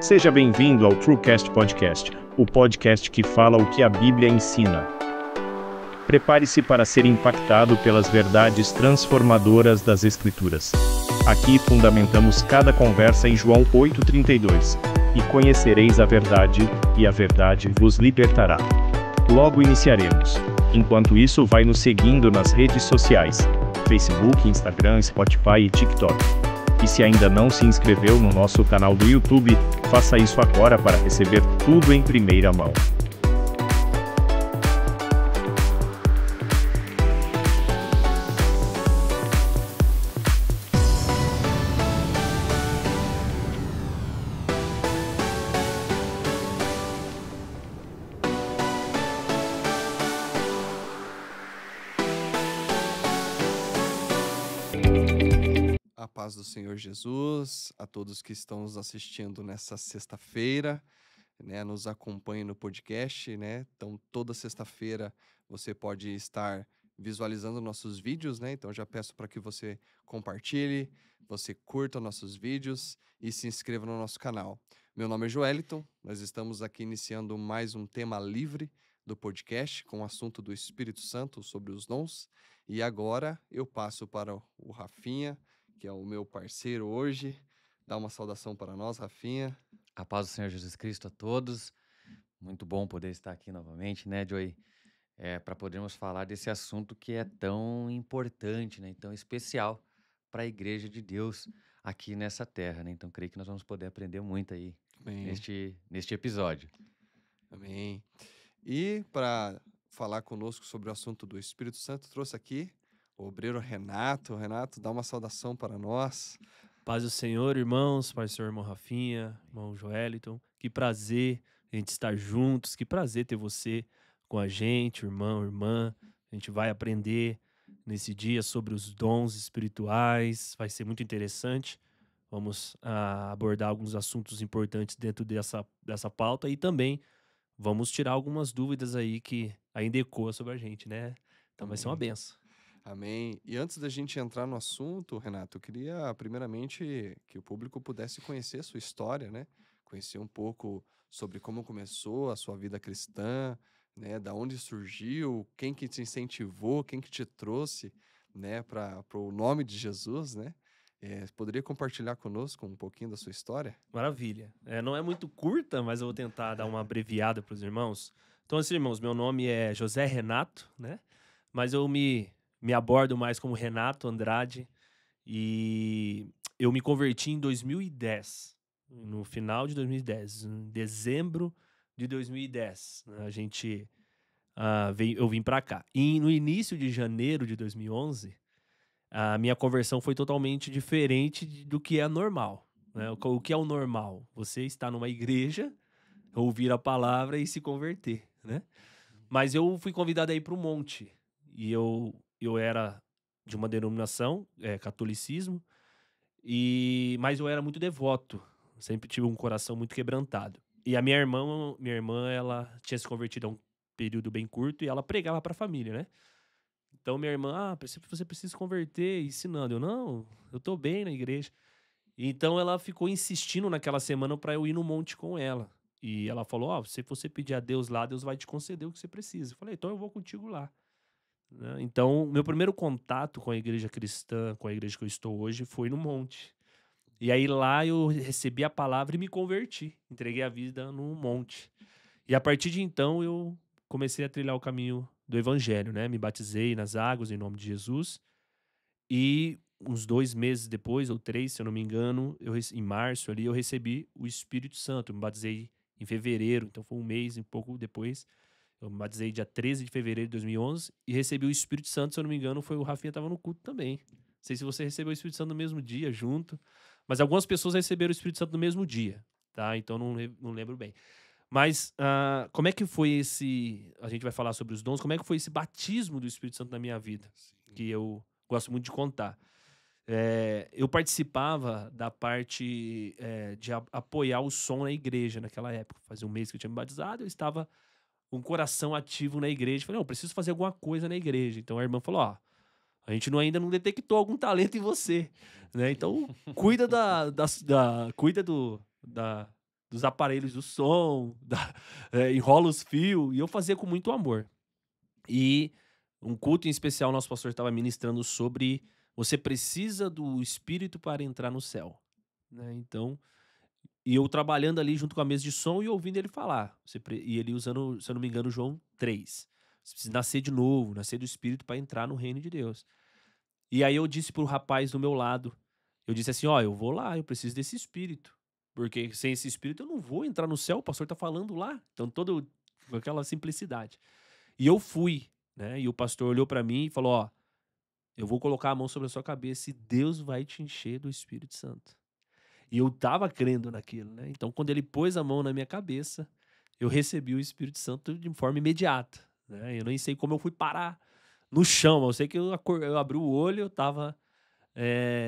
Seja bem-vindo ao TrueCast Podcast, o podcast que fala o que a Bíblia ensina. Prepare-se para ser impactado pelas verdades transformadoras das Escrituras. Aqui fundamentamos cada conversa em João 8,32. E conhecereis a verdade, e a verdade vos libertará. Logo iniciaremos. Enquanto isso, vai nos seguindo nas redes sociais: Facebook, Instagram, Spotify e TikTok. E se ainda não se inscreveu no nosso canal do YouTube, faça isso agora para receber tudo em primeira mão. A paz do Senhor Jesus, a todos que estão nos assistindo nessa sexta-feira, né, nos acompanhem no podcast, né? Então, toda sexta-feira você pode estar visualizando nossos vídeos, né? Então, já peço para que você compartilhe, você curta nossos vídeos e se inscreva no nosso canal. Meu nome é Joeliton, nós estamos aqui iniciando mais um tema livre do podcast com o assunto do Espírito Santo sobre os dons. E agora eu passo para o Rafinha, que é o meu parceiro hoje. Dá uma saudação para nós, Rafinha. A paz do Senhor Jesus Cristo a todos. Muito bom poder estar aqui novamente, né, Joey? Para podermos falar desse assunto que é tão importante, né, e tão especial para a Igreja de Deus aqui nessa terra, né? Então, creio que nós vamos poder aprender muito aí Amém. neste episódio. Amém. E para falar conosco sobre o assunto do Espírito Santo, trouxe aqui o obreiro Renato. Renato, dá uma saudação para nós. Paz do Senhor, irmãos, paz do Senhor, irmão Rafinha, irmão Joeliton. Que prazer a gente estar juntos, que prazer ter você com a gente, irmão, irmã. A gente vai aprender nesse dia sobre os dons espirituais, vai ser muito interessante. Vamos abordar alguns assuntos importantes dentro dessa pauta e também vamos tirar algumas dúvidas aí que ainda ecoam sobre a gente, né? Então vai ser uma benção. Amém. E antes da gente entrar no assunto, Renato, eu queria primeiramente que o público pudesse conhecer a sua história, né? Conhecer um pouco sobre como começou a sua vida cristã, né? Da onde surgiu, quem que te incentivou, quem que te trouxe, né? Para o nome de Jesus, né? Poderia compartilhar conosco um pouquinho da sua história? Maravilha. Não é muito curta, mas eu vou tentar dar uma abreviada para os irmãos. Então, assim, irmãos, meu nome é José Renato, né? Mas eu me abordo mais como Renato Andrade e eu me converti em 2010, no final de 2010, em dezembro de 2010. Eu vim para cá. E no início de janeiro de 2011, a minha conversão foi totalmente diferente do que é normal, né? O que é o normal? Você está numa igreja, ouvir a palavra e se converter, né? Mas eu fui convidado a ir para o monte. E eu era de uma denominação, catolicismo, mas eu era muito devoto. Sempre tive um coração muito quebrantado. E a minha irmã, ela tinha se convertido há um período bem curto e ela pregava para a família, né? Então minha irmã, você precisa se converter, ensinando. Eu tô bem na igreja. Então ela ficou insistindo naquela semana para eu ir no monte com ela. E ela falou, se você pedir a Deus lá, Deus vai te conceder o que você precisa. Eu falei, então eu vou contigo lá. Né? Então, meu primeiro contato com a igreja cristã, com a igreja que eu estou hoje, foi no monte. E aí lá eu recebi a palavra e me converti. Entreguei a vida no monte. E a partir de então eu comecei a trilhar o caminho do evangelho, né? Me batizei nas águas em nome de Jesus. E uns 2 meses depois, ou 3, se eu não me engano, em março ali, eu recebi o Espírito Santo. Eu me batizei em fevereiro, então foi um mês e pouco depois. Eu me batizei dia 13 de fevereiro de 2011 e recebi o Espírito Santo, se eu não me engano, o Rafinha estava no culto também. Não sei se você recebeu o Espírito Santo no mesmo dia, junto. Mas algumas pessoas receberam o Espírito Santo no mesmo dia, tá? Então não lembro bem. Mas como é que foi a gente vai falar sobre os dons, como é que foi esse batismo do Espírito Santo na minha vida? Sim. Que eu gosto muito de contar. Eu participava da parte de apoiar o som na igreja naquela época. Fazia um mês que eu tinha me batizado, eu estava com o coração ativo na igreja. Falei, eu preciso fazer alguma coisa na igreja. Então a irmã falou, a gente ainda não detectou algum talento em você, né? Então cuida dos aparelhos do som, enrola os fios, e eu fazia com muito amor. E um culto em especial, nosso pastor estava ministrando sobre você precisa do Espírito para entrar no céu, né? Então, e eu trabalhando ali junto com a mesa de som e ouvindo ele falar. E ele usando, se eu não me engano, João 3. Você precisa nascer de novo, nascer do Espírito para entrar no reino de Deus. E aí eu disse pro rapaz do meu lado, eu disse assim, ó, eu vou lá, eu preciso desse Espírito. Porque sem esse Espírito eu não vou entrar no céu, o pastor tá falando lá. Então, todo com aquela simplicidade. E eu fui, né? E o pastor olhou para mim e falou, ó, eu vou colocar a mão sobre a sua cabeça e Deus vai te encher do Espírito Santo. E eu tava crendo naquilo, né? Então, quando ele pôs a mão na minha cabeça, eu recebi o Espírito Santo de forma imediata, né? Eu nem sei como eu fui parar no chão, mas eu sei que eu abri o olho, eu tava,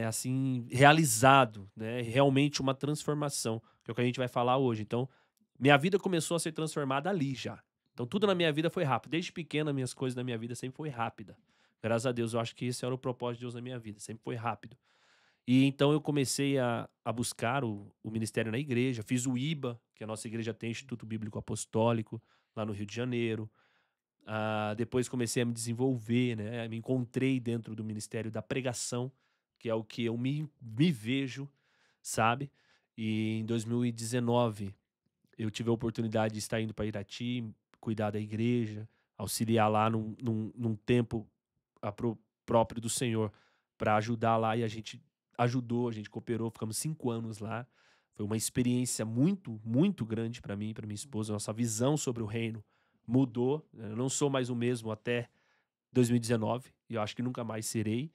assim, realizado, né? Realmente uma transformação, que é o que a gente vai falar hoje. Então, minha vida começou a ser transformada ali já. Então, tudo na minha vida foi rápido. Desde pequena, minhas coisas na minha vida sempre foi rápida. Graças a Deus, eu acho que esse era o propósito de Deus na minha vida, sempre foi rápido. E então eu comecei a buscar o ministério na igreja, fiz o IBA, que a nossa igreja tem, Instituto Bíblico Apostólico, lá no Rio de Janeiro. Depois comecei a me desenvolver, né? Me encontrei dentro do ministério da pregação, que é o que eu me vejo, sabe? E em 2019 eu tive a oportunidade de estar indo para Irati, cuidar da igreja, auxiliar lá num tempo próprio do Senhor, para ajudar lá, e a gente ajudou, a gente cooperou, ficamos 5 anos lá. Foi uma experiência muito, muito grande para mim e para minha esposa. Nossa visão sobre o reino mudou. Eu não sou mais o mesmo até 2019, e eu acho que nunca mais serei.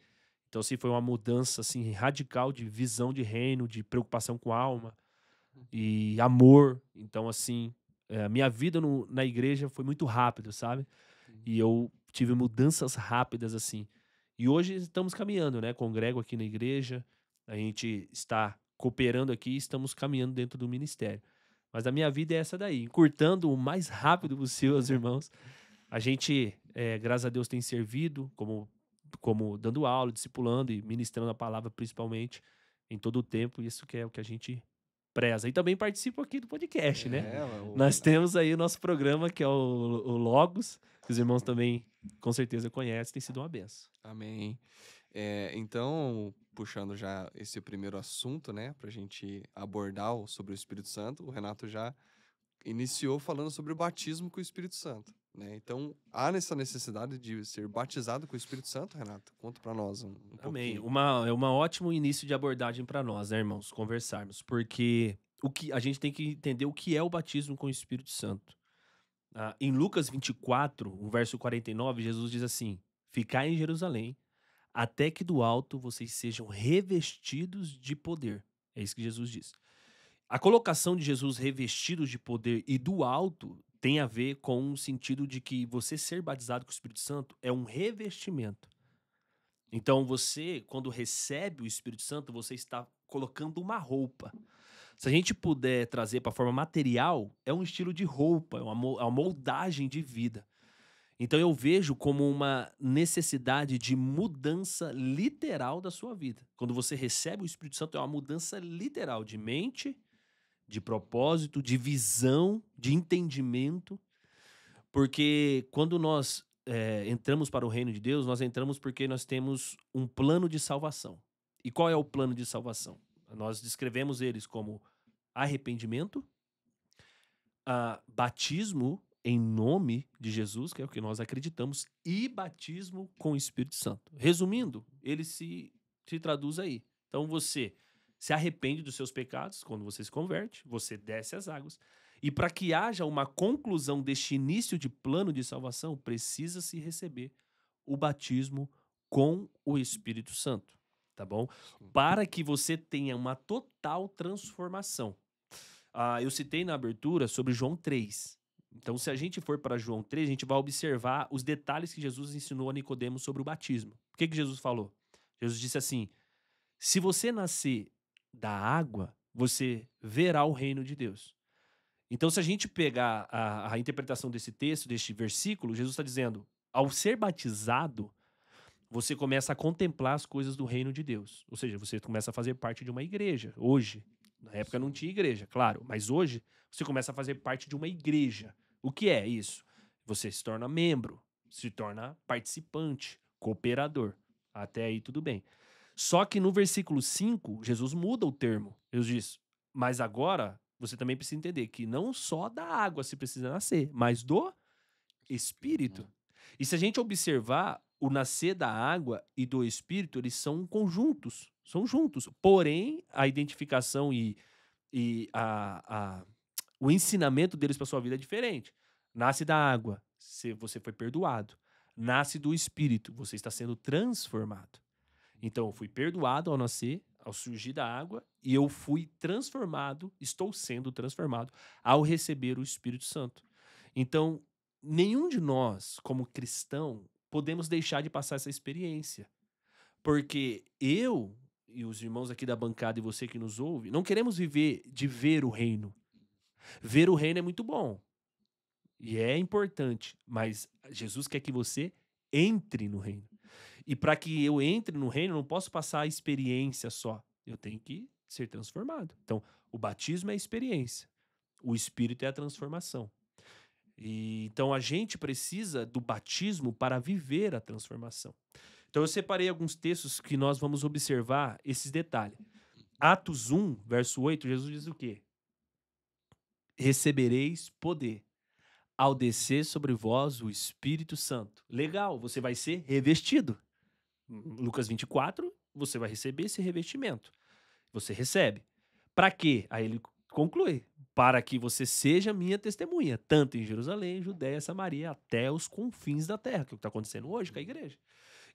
Então, assim, foi uma mudança assim, radical de visão de reino, de preocupação com a alma e amor. Então, assim, a minha vida na igreja foi muito rápido, sabe? E eu tive mudanças rápidas, assim. E hoje estamos caminhando, né? Congrego aqui na igreja, a gente está cooperando aqui e estamos caminhando dentro do ministério. Mas a minha vida é essa daí, encurtando o mais rápido possível aos irmãos. A gente, graças a Deus, tem servido como dando aula, discipulando e ministrando a palavra principalmente em todo o tempo. Isso que é o que a gente preza. E também participo aqui do podcast, né? Nós temos aí o nosso programa, que é o Logos, que os irmãos também com certeza conhecem, tem sido uma benção. Amém. Então, puxando já esse primeiro assunto, né, pra gente abordar sobre o Espírito Santo, o Renato já iniciou falando sobre o batismo com o Espírito Santo, né? Então, há essa necessidade de ser batizado com o Espírito Santo, Renato? Conta pra nós um Amém. pouquinho. É um ótimo início de abordagem para nós, né, irmãos? Conversarmos, porque a gente tem que entender o que é o batismo com o Espírito Santo. Em Lucas 24, o verso 49, Jesus diz assim: ficai em Jerusalém, até que do alto vocês sejam revestidos de poder. É isso que Jesus diz. A colocação de Jesus revestidos de poder e do alto tem a ver com o sentido de que você ser batizado com o Espírito Santo é um revestimento. Então você, quando recebe o Espírito Santo, você está colocando uma roupa. Se a gente puder trazer para a forma material, é um estilo de roupa, é uma moldagem de vida. Então eu vejo como uma necessidade de mudança literal da sua vida. Quando você recebe o Espírito Santo, é uma mudança literal de mente, de propósito, de visão, de entendimento. Porque quando nós entramos para o reino de Deus, nós entramos porque nós temos um plano de salvação. E qual é o plano de salvação? Nós descrevemos eles como arrependimento, batismo em nome de Jesus, que é o que nós acreditamos, e batismo com o Espírito Santo. Resumindo, ele se traduz aí. Então você se arrepende dos seus pecados quando você se converte, você desce as águas, e para que haja uma conclusão deste início de plano de salvação, precisa-se receber o batismo com o Espírito Santo, tá bom? Para que você tenha uma total transformação. Eu citei na abertura sobre João 3. Então, se a gente for para João 3, a gente vai observar os detalhes que Jesus ensinou a Nicodemos sobre o batismo. O que Jesus falou? Jesus disse assim: se você nascer da água, você verá o reino de Deus. Então, se a gente pegar a interpretação desse texto, deste versículo, Jesus está dizendo, ao ser batizado, você começa a contemplar as coisas do reino de Deus. Ou seja, você começa a fazer parte de uma igreja, hoje. Na época não tinha igreja, claro. Mas hoje você começa a fazer parte de uma igreja. O que é isso? Você se torna membro, se torna participante, cooperador. Até aí tudo bem. Só que no versículo 5, Jesus muda o termo. Jesus diz, mas agora você também precisa entender que não só da água se precisa nascer, mas do Espírito. E se a gente observar, o nascer da água e do Espírito, eles são conjuntos, são juntos. Porém, a identificação e o ensinamento deles para sua vida é diferente. Nasce da água, você foi perdoado. Nasce do Espírito, você está sendo transformado. Então, eu fui perdoado ao nascer, ao surgir da água, e eu fui transformado, estou sendo transformado, ao receber o Espírito Santo. Então, nenhum de nós, como cristão, podemos deixar de passar essa experiência. Porque eu e os irmãos aqui da bancada e você que nos ouve, não queremos viver de ver o reino. Ver o reino é muito bom. E é importante. Mas Jesus quer que você entre no reino. E para que eu entre no reino, eu não posso passar a experiência só. Eu tenho que ser transformado. Então, o batismo é a experiência. O Espírito é a transformação. Então, a gente precisa do batismo para viver a transformação. Então, eu separei alguns textos que nós vamos observar esses detalhes. Atos 1, verso 8, Jesus diz o quê? Recebereis poder ao descer sobre vós o Espírito Santo. Legal, você vai ser revestido. Lucas 24, você vai receber esse revestimento. Você recebe. Para quê? Aí ele conclui. Para que você seja minha testemunha, tanto em Jerusalém, Judéia, Samaria, até os confins da terra, que é o que está acontecendo hoje com a igreja.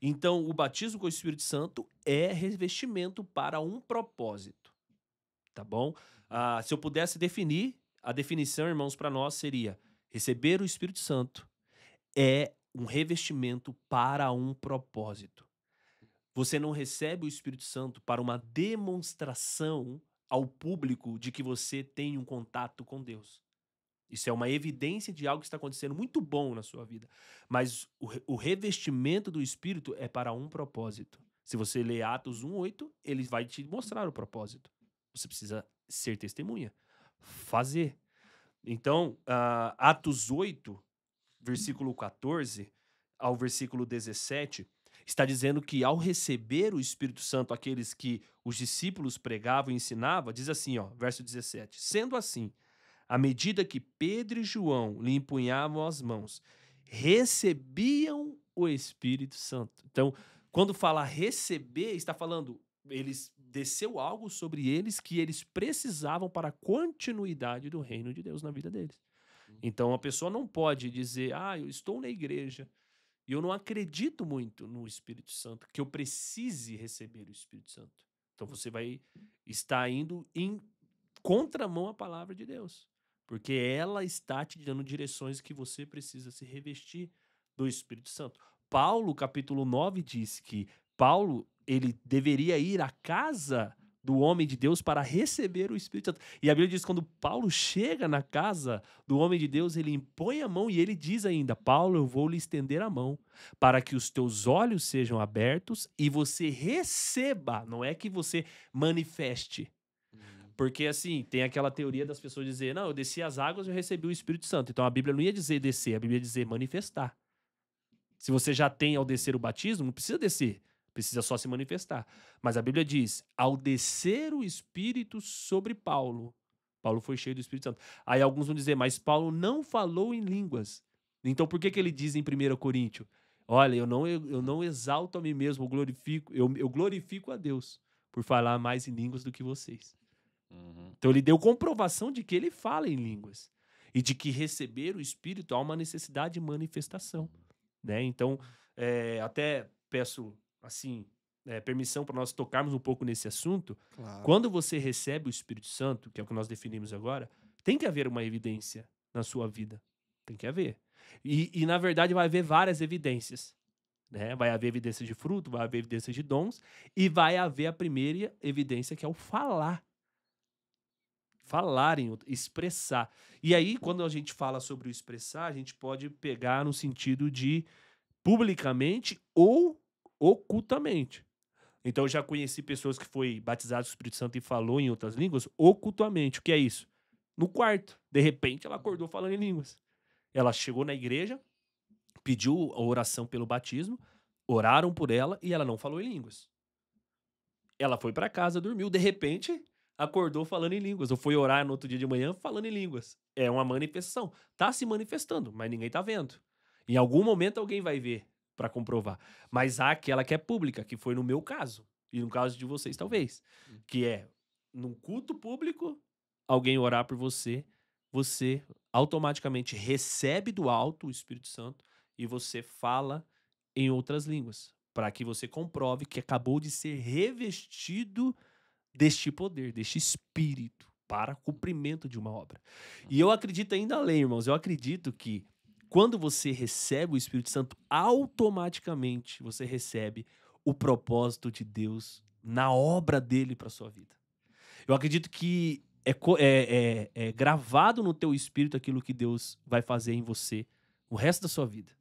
Então, o batismo com o Espírito Santo é revestimento para um propósito. Tá bom? Se eu pudesse definir, a definição, irmãos, para nós seria: receber o Espírito Santo é um revestimento para um propósito. Você não recebe o Espírito Santo para uma demonstração ao público de que você tem um contato com Deus. Isso é uma evidência de algo que está acontecendo muito bom na sua vida. Mas o revestimento do Espírito é para um propósito. Se você ler Atos 1:8, ele vai te mostrar o propósito. Você precisa ser testemunha. Fazer. Então, Atos 8, versículo 14 ao versículo 17, está dizendo que ao receber o Espírito Santo, aqueles que os discípulos pregavam e ensinavam, diz assim, ó, verso 17, sendo assim, à medida que Pedro e João lhe empunhavam as mãos, recebiam o Espírito Santo. Então, quando fala receber, está falando, desceu algo sobre eles que eles precisavam para a continuidade do reino de Deus na vida deles. Então, a pessoa não pode dizer, eu estou na igreja e eu não acredito muito no Espírito Santo, que eu precise receber o Espírito Santo. Então, você vai estar indo em contramão à palavra de Deus, porque ela está te dando direções que você precisa se revestir do Espírito Santo. Paulo, capítulo 9, diz que Paulo, ele deveria ir à casa do homem de Deus para receber o Espírito Santo. E a Bíblia diz que quando Paulo chega na casa do homem de Deus, ele impõe a mão e ele diz ainda, Paulo, eu vou lhe estender a mão para que os teus olhos sejam abertos e você receba, não é que você manifeste. Porque assim, tem aquela teoria das pessoas dizer, não, eu desci as águas e eu recebi o Espírito Santo. Então a Bíblia não ia dizer descer, a Bíblia ia dizer manifestar. Se você já tem ao descer o batismo, não precisa descer. Precisa só se manifestar. Mas a Bíblia diz, ao descer o Espírito sobre Paulo, Paulo foi cheio do Espírito Santo. Aí alguns vão dizer, mas Paulo não falou em línguas. Então por que ele diz em 1 Coríntios? Olha, eu não exalto a mim mesmo, eu glorifico a Deus por falar mais em línguas do que vocês. Então ele deu comprovação de que ele fala em línguas. E de que receber o Espírito há uma necessidade de manifestação. Né? Então, até peço assim, permissão para nós tocarmos um pouco nesse assunto. Claro. Quando você recebe o Espírito Santo, que é o que nós definimos agora, tem que haver uma evidência na sua vida. Tem que haver. E na verdade, vai haver várias evidências. Né? Vai haver evidência de fruto, vai haver evidência de dons, e vai haver a primeira evidência, que é o falar. Falar, expressar. E aí, quando a gente fala sobre o expressar, a gente pode pegar no sentido de publicamente ou ocultamente. Então, eu já conheci pessoas que foi batizadas com o Espírito Santo e falou em outras línguas ocultamente. O que é isso? No quarto. De repente, ela acordou falando em línguas. Ela chegou na igreja, pediu a oração pelo batismo, oraram por ela e ela não falou em línguas. Ela foi para casa, dormiu, de repente acordou falando em línguas, ou foi orar no outro dia de manhã falando em línguas. É uma manifestação. Tá se manifestando, mas ninguém tá vendo. Em algum momento alguém vai ver para comprovar. Mas há aquela que é pública, que foi no meu caso, e no caso de vocês talvez, que é num culto público, alguém orar por você, você automaticamente recebe do alto o Espírito Santo e você fala em outras línguas, para que você comprove que acabou de ser revestido deste poder, deste espírito, para cumprimento de uma obra. E eu acredito ainda além, irmãos, eu acredito que quando você recebe o Espírito Santo, automaticamente você recebe o propósito de Deus na obra dele para sua vida. Eu acredito que é gravado no teu espírito aquilo que Deus vai fazer em você o resto da sua vida.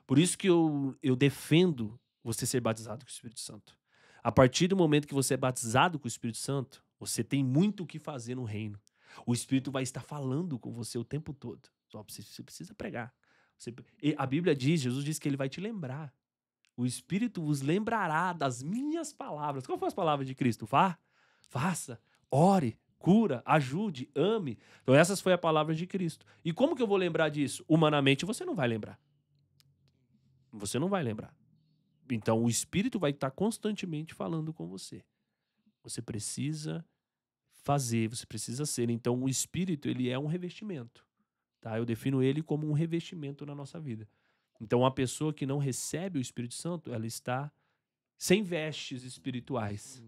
Por isso que eu defendo você ser batizado com o Espírito Santo. A partir do momento que você é batizado com o Espírito Santo, você tem muito o que fazer no reino. O Espírito vai estar falando com você o tempo todo. Só você precisa pregar. A Bíblia diz, Jesus diz que ele vai te lembrar. O Espírito vos lembrará das minhas palavras. Qual foram as palavras de Cristo? Vá, faça, ore, cura, ajude, ame. Então essas foram as palavras de Cristo. E como que eu vou lembrar disso? Humanamente você não vai lembrar. Você não vai lembrar. Então o Espírito vai estar constantemente falando com você. Você precisa fazer, você precisa ser. Então o Espírito, ele é um revestimento. Tá? Eu defino ele como um revestimento na nossa vida. Então a pessoa que não recebe o Espírito Santo, ela está sem vestes espirituais.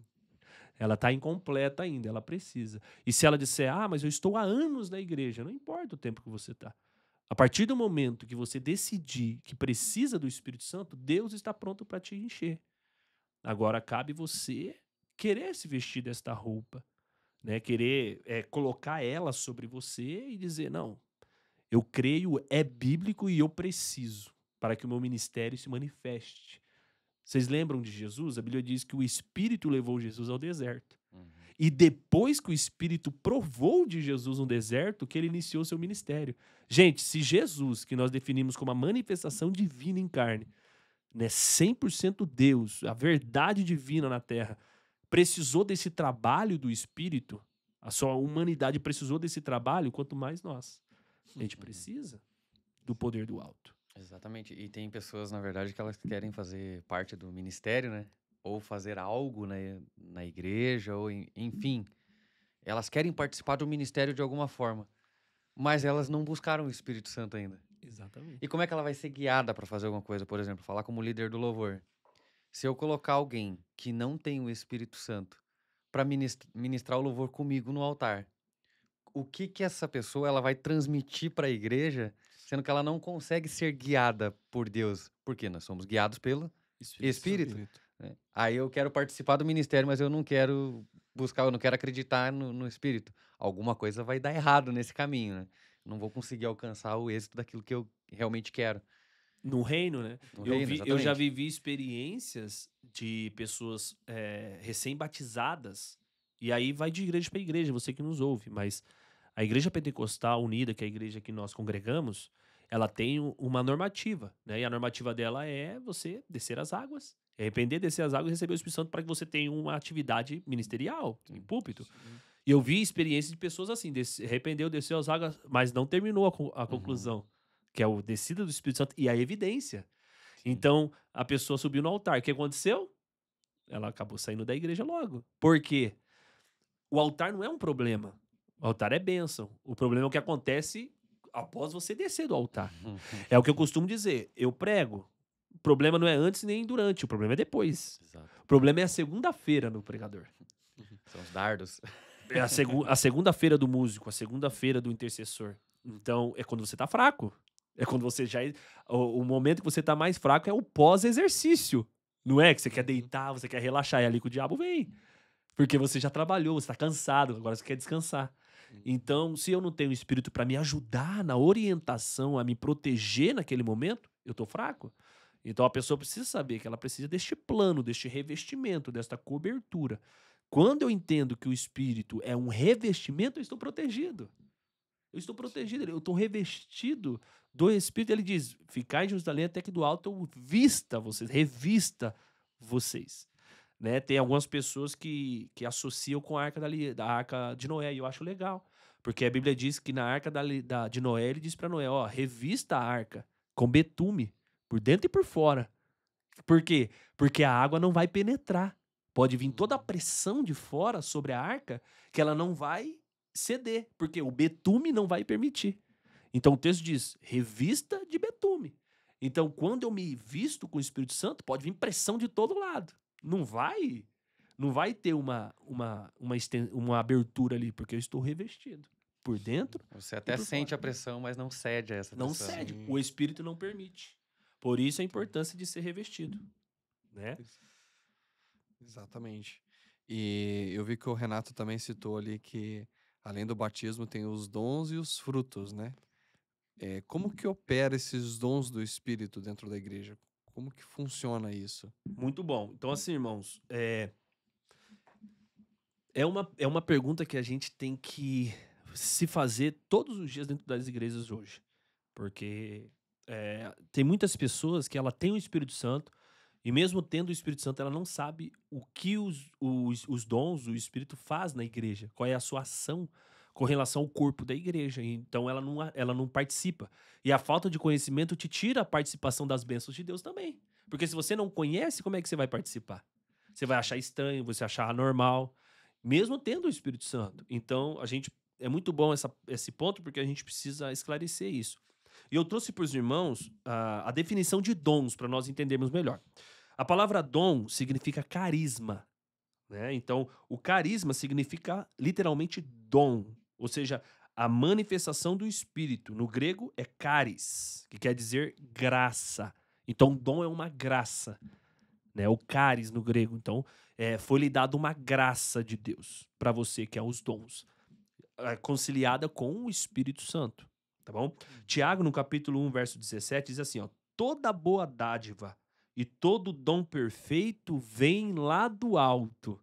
Ela está incompleta ainda, ela precisa. E se ela disser, mas eu estou há anos na igreja, não importa o tempo que você está. A partir do momento que você decidir que precisa do Espírito Santo, Deus está pronto para te encher. Agora cabe você querer se vestir desta roupa, né? Querer colocar ela sobre você e dizer, não, eu creio, é bíblico e eu preciso para que o meu ministério se manifeste. Vocês lembram de Jesus? A Bíblia diz que o Espírito levou Jesus ao deserto. E depois que o Espírito provou de Jesus no deserto, que ele iniciou seu ministério. Gente, se Jesus, que nós definimos como a manifestação divina em carne, né, 100% Deus, a verdade divina na terra, precisou desse trabalho do Espírito, a sua humanidade precisou desse trabalho, quanto mais nós. A gente precisa do poder do alto. Exatamente. E tem pessoas, na verdade, que elas querem fazer parte do ministério, né? Ou fazer algo na igreja, ou enfim. Elas querem participar do ministério de alguma forma, mas elas não buscaram o Espírito Santo ainda. Exatamente. E como é que ela vai ser guiada para fazer alguma coisa? Por exemplo, falar como líder do louvor. Se eu colocar alguém que não tem o Espírito Santo para ministrar o louvor comigo no altar, o que essa pessoa ela vai transmitir para a igreja, sendo que ela não consegue ser guiada por Deus? Porque nós somos guiados pelo Espírito. Né? Aí eu quero participar do ministério, mas eu não quero buscar, eu não quero acreditar no Espírito. Alguma coisa vai dar errado nesse caminho, né? Não vou conseguir alcançar o êxito daquilo que eu realmente quero. No reino, né? No reino, Eu já exatamente. vivi experiências de pessoas recém-batizadas, e aí vai de igreja para igreja, você que nos ouve, mas a Igreja Pentecostal Unida, que é a igreja que nós congregamos, ela tem uma normativa, né? E a normativa dela é você descer as águas, arrepender, descer as águas e receber o Espírito Santo para que você tenha uma atividade ministerial, em púlpito. E eu vi experiências de pessoas assim, arrependeu, desceu as águas, mas não terminou a conclusão, que é o descida do Espírito Santo e a evidência. Então, a pessoa subiu no altar. O que aconteceu? Ela acabou saindo da igreja logo. Por quê? O altar não é um problema. O altar é bênção. O problema é o que acontece após você descer do altar. É o que eu costumo dizer. Eu prego. O problema não é antes nem durante. O problema é depois. Exato. O problema é a segunda-feira no pregador. São os dardos. É a segunda-feira do músico. A segunda-feira do intercessor. Então, é quando você tá fraco. É quando você já... O momento que você tá mais fraco é o pós-exercício. Não é? Que você quer deitar, você quer relaxar. É ali que o diabo vem. Porque você já trabalhou, você tá cansado. Agora você quer descansar. Então, se eu não tenho o Espírito para me ajudar na orientação, a me proteger naquele momento, eu tô fraco. Então a pessoa precisa saber que ela precisa deste plano, deste revestimento, desta cobertura. Quando eu entendo que o Espírito é um revestimento, eu estou protegido. Eu estou protegido, eu estou revestido do Espírito. Ele diz, ficai em Jerusalém até que do alto eu vista vocês, revista vocês. Né? Tem algumas pessoas que associam com a da Arca de Noé, e eu acho legal. Porque a Bíblia diz que na Arca de Noé, ele diz para Noé, ó, revista a arca com betume, por dentro e por fora. Por quê? Porque a água não vai penetrar. Pode vir toda a pressão de fora sobre a arca que ela não vai ceder, porque o betume não vai permitir. Então o texto diz, revista de betume. Então quando eu me visto com o Espírito Santo, pode vir pressão de todo lado. Não vai ter uma abertura ali, porque eu estou revestido por dentro. Você até sente a pressão, mas não cede a essa pressão. Não cede, o Espírito não permite. Por isso a importância de ser revestido, né? Exatamente. E eu vi que o Renato também citou ali que, além do batismo, tem os dons e os frutos, né? Como que opera esses dons do Espírito dentro da igreja? Como que funciona isso? Muito bom. Então, assim, irmãos, é uma pergunta que a gente tem que se fazer todos os dias dentro das igrejas hoje. Porque tem muitas pessoas que ela tem o Espírito Santo, e mesmo tendo o Espírito Santo, ela não sabe o que os dons, o Espírito faz na igreja, qual é a sua ação com relação ao corpo da igreja. Então ela não participa. E a falta de conhecimento te tira a participação das bênçãos de Deus também. Porque se você não conhece, como é que você vai participar? Você vai achar estranho, você vai achar anormal, mesmo tendo o Espírito Santo. Então, é muito bom esse ponto, porque a gente precisa esclarecer isso. E eu trouxe para os irmãos a definição de dons, para nós entendermos melhor. A palavra dom significa carisma, né? Então, o carisma significa literalmente dom, ou seja, a manifestação do Espírito. No grego é charis, que quer dizer graça. Então, dom é uma graça, né? O charis no grego. Então, foi-lhe dado uma graça de Deus para você, que é os dons, conciliada com o Espírito Santo, tá bom? Tiago, no capítulo 1, verso 17, diz assim, ó, toda boa dádiva e todo dom perfeito vem lá do alto.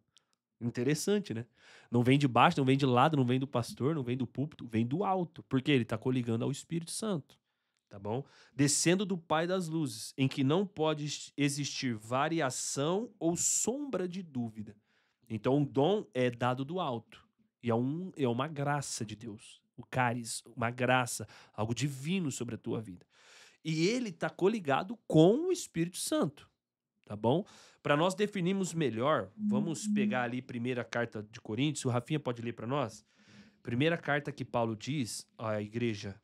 Interessante, né? Não vem de baixo, não vem de lado, não vem do pastor, não vem do púlpito, vem do alto, porque ele está coligando ao Espírito Santo, tá bom? Descendo do Pai das luzes, em que não pode existir variação ou sombra de dúvida. Então, o dom é dado do alto, e é uma graça de Deus, o caris, uma graça, algo divino sobre a tua vida. E ele está coligado com o Espírito Santo, tá bom? Para nós definirmos melhor, vamos pegar ali 1ª carta de Coríntios, o Rafinha pode ler para nós? 1ª carta que Paulo diz à igreja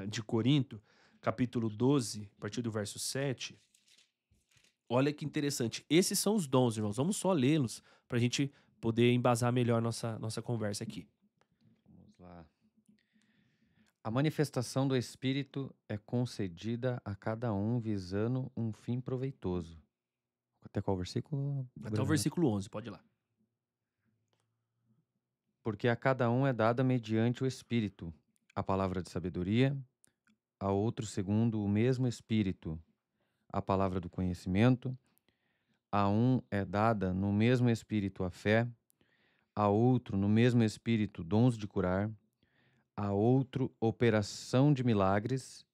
de Corinto, capítulo 12, a partir do verso 7. Olha que interessante. Esses são os dons, irmãos. Vamos só lê-los para a gente poder embasar melhor nossa conversa aqui. Vamos lá. A manifestação do Espírito é concedida a cada um visando um fim proveitoso. Até qual versículo? Até o versículo 11, pode ir lá. Porque a cada um é dada mediante o Espírito a palavra de sabedoria, a outro segundo o mesmo Espírito a palavra do conhecimento, a um é dada no mesmo Espírito a fé, a outro no mesmo Espírito dons de curar, a outro operação de milagres,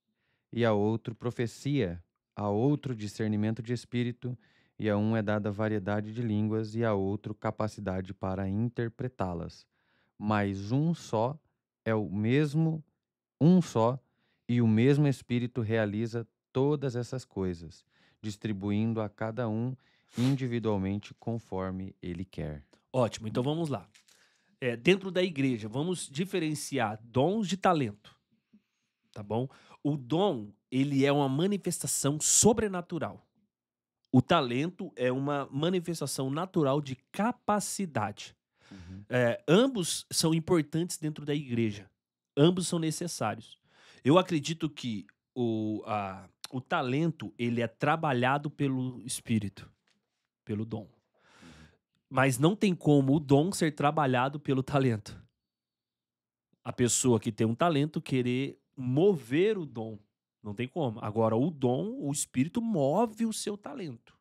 e a outro profecia, a outro discernimento de espírito, e a um é dada variedade de línguas, e a outro capacidade para interpretá-las. Mas um só, e o mesmo Espírito realiza todas essas coisas, distribuindo a cada um individualmente conforme ele quer. Ótimo, então vamos lá. Dentro da igreja, vamos diferenciar dons de talento, tá bom? O dom, ele é uma manifestação sobrenatural. O talento é uma manifestação natural de capacidade. Ambos são importantes dentro da igreja. Ambos são necessários. Eu acredito que o talento, ele é trabalhado pelo Espírito, pelo dom. Mas não tem como o dom ser trabalhado pelo talento. A pessoa que tem um talento querer mover o dom Não tem como. Agora, o dom, o Espírito move o seu talento.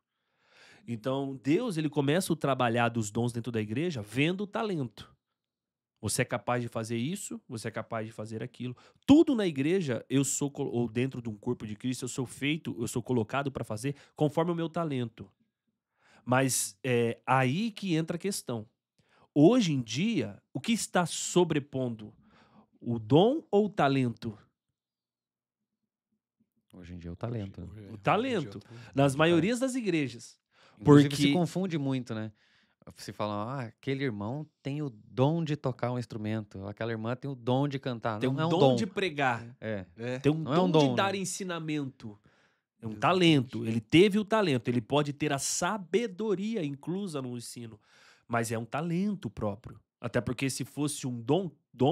Então, Deus, ele começa a trabalhar dos dons dentro da igreja vendo o talento. Você é capaz de fazer isso, você é capaz de fazer aquilo. Tudo na igreja, ou dentro de um corpo de Cristo, eu sou colocado para fazer conforme o meu talento. Mas é aí que entra a questão. Hoje em dia, o que está sobrepondo? O dom ou o talento? Hoje em dia é o talento. O talento. Nas maiorias das igrejas. Inclusive se Porque confunde muito, né? Se fala, aquele irmão tem o dom de tocar um instrumento, aquela irmã tem o dom de cantar. tem Não é um um dom dom. de pregar, É. tem um Não dom é um de dom, dar né? ensinamento. É um Exatamente. talento. Ele teve o talento. Ele pode ter a sabedoria inclusa no ensino. Mas é um talento próprio. Até porque se fosse um dom,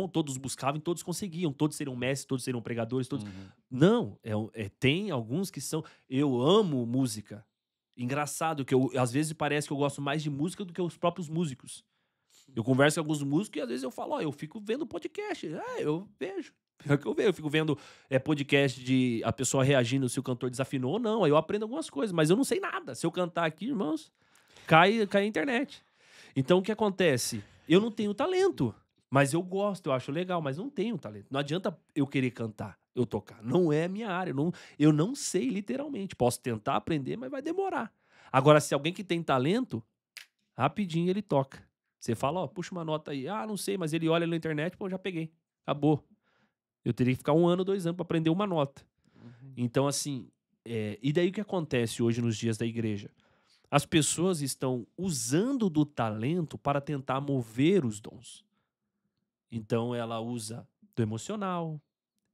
todos buscavam e todos conseguiam. Todos seriam mestres, todos seriam pregadores. Todos... Uhum. Não. Tem alguns que são... Eu amo música. Engraçado que às vezes parece que eu gosto mais de música do que os próprios músicos. Eu converso com alguns músicos e às vezes eu falo, eu fico vendo podcast. Eu vejo. Pior que eu vejo. Eu fico vendo podcast de a pessoa reagindo se o cantor desafinou ou não. Aí eu aprendo algumas coisas, mas eu não sei nada. Se eu cantar aqui, irmãos, cai a internet. Então o que acontece? Eu não tenho talento, mas eu gosto, eu acho legal, mas não tenho talento. Não adianta eu querer cantar, eu tocar. Não é a minha área. Eu não sei literalmente. Posso tentar aprender, mas vai demorar. Agora, se alguém que tem talento, rapidinho ele toca. Você fala, puxa uma nota aí. Não sei, mas ele olha na internet, já peguei. Acabou. Eu teria que ficar 1 ano, 2 anos para aprender uma nota. Uhum. Então, assim, e daí o que acontece hoje nos dias da igreja? As pessoas estão usando do talento para tentar mover os dons. Então, ela usa do emocional,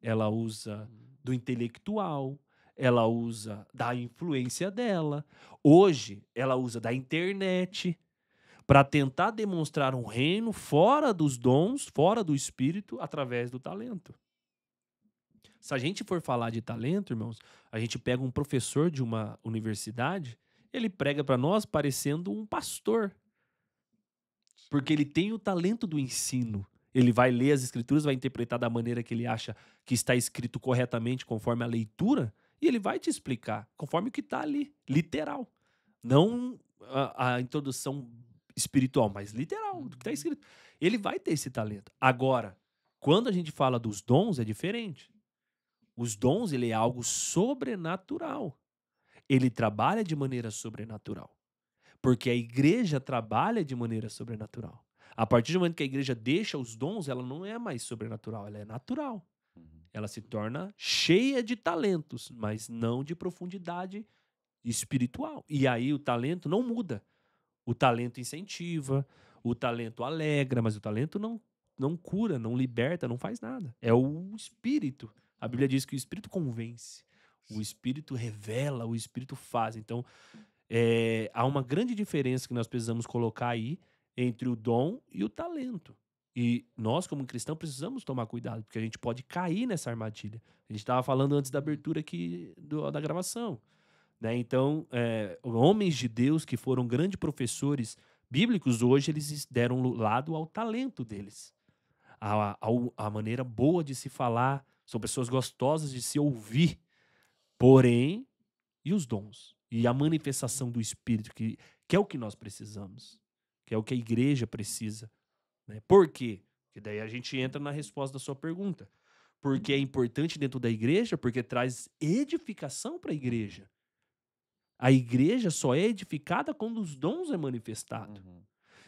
ela usa do intelectual, ela usa da influência dela. Hoje, ela usa da internet para tentar demonstrar um reino fora dos dons, fora do espírito, através do talento. Se a gente for falar de talento, irmãos, a gente pega um professor de uma universidade, ele prega para nós parecendo um pastor. Porque ele tem o talento do ensino. Ele vai ler as escrituras, vai interpretar da maneira que ele acha que está escrito corretamente, conforme a leitura, e ele vai te explicar, conforme o que está ali, literal. Não a introdução espiritual, mas literal, do que está escrito. Ele vai ter esse talento. Agora, quando a gente fala dos dons, é diferente. Os dons, ele é algo sobrenatural. Ele trabalha de maneira sobrenatural. Porque a igreja trabalha de maneira sobrenatural. A partir do momento que a igreja deixa os dons, ela não é mais sobrenatural, ela é natural. Ela se torna cheia de talentos, mas não de profundidade espiritual. E aí o talento não muda. O talento incentiva, o talento alegra, mas o talento não cura, não liberta, não faz nada. É o espírito. A Bíblia diz que o espírito convence, o espírito revela, o espírito faz. Então, há uma grande diferença que nós precisamos colocar aí entre o dom e o talento. E nós, como cristãos, precisamos tomar cuidado, porque a gente pode cair nessa armadilha. A gente estava falando antes da abertura aqui da gravação. Né? Então, homens de Deus que foram grandes professores bíblicos, hoje eles deram lado ao talento deles. A maneira boa de se falar, são pessoas gostosas de se ouvir. Porém, e os dons? E a manifestação do Espírito, que é o que nós precisamos. Que é o que a igreja precisa. Né? Por quê? Porque daí a gente entra na resposta da sua pergunta. Porque é importante dentro da igreja, porque traz edificação para a igreja. A igreja só é edificada quando os dons é manifestado.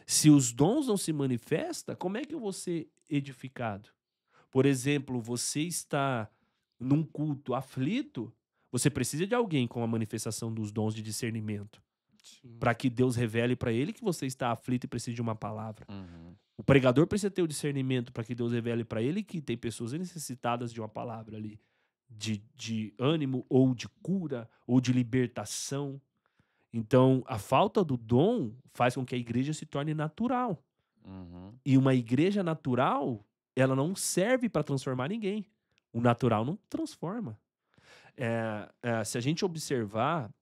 Se os dons não se manifestam, como é que eu vou ser edificado? Por exemplo, você está num culto aflito, você precisa de alguém com a manifestação dos dons de discernimento. Para que Deus revele para ele que você está aflito e precisa de uma palavra. O pregador precisa ter o discernimento para que Deus revele para ele que tem pessoas necessitadas de uma palavra ali. De ânimo, ou de cura, ou de libertação. Então, a falta do dom faz com que a igreja se torne natural. E uma igreja natural, ela não serve para transformar ninguém. O natural não transforma. Se a gente observar,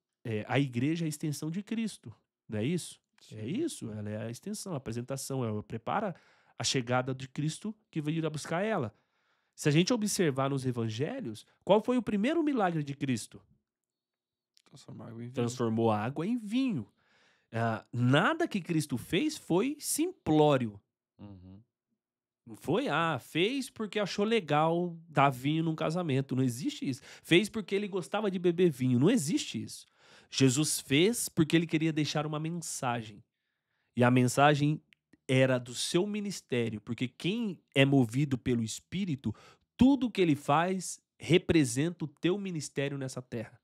a igreja é a extensão de Cristo. Não é isso? Sim. É isso, ela é a extensão, a apresentação. Ela prepara a chegada de Cristo que veio a buscar ela. Se a gente observar nos evangelhos, qual foi o primeiro milagre de Cristo? Transformar água em vinho. Transformou a água em vinho. Nada que Cristo fez foi simplório. Uhum. Não foi, fez porque achou legal dar vinho num casamento. Não existe isso. Fez porque ele gostava de beber vinho. Não existe isso. Jesus fez porque ele queria deixar uma mensagem. E a mensagem era do seu ministério. Porque quem é movido pelo Espírito, tudo que ele faz representa o teu ministério nessa terra.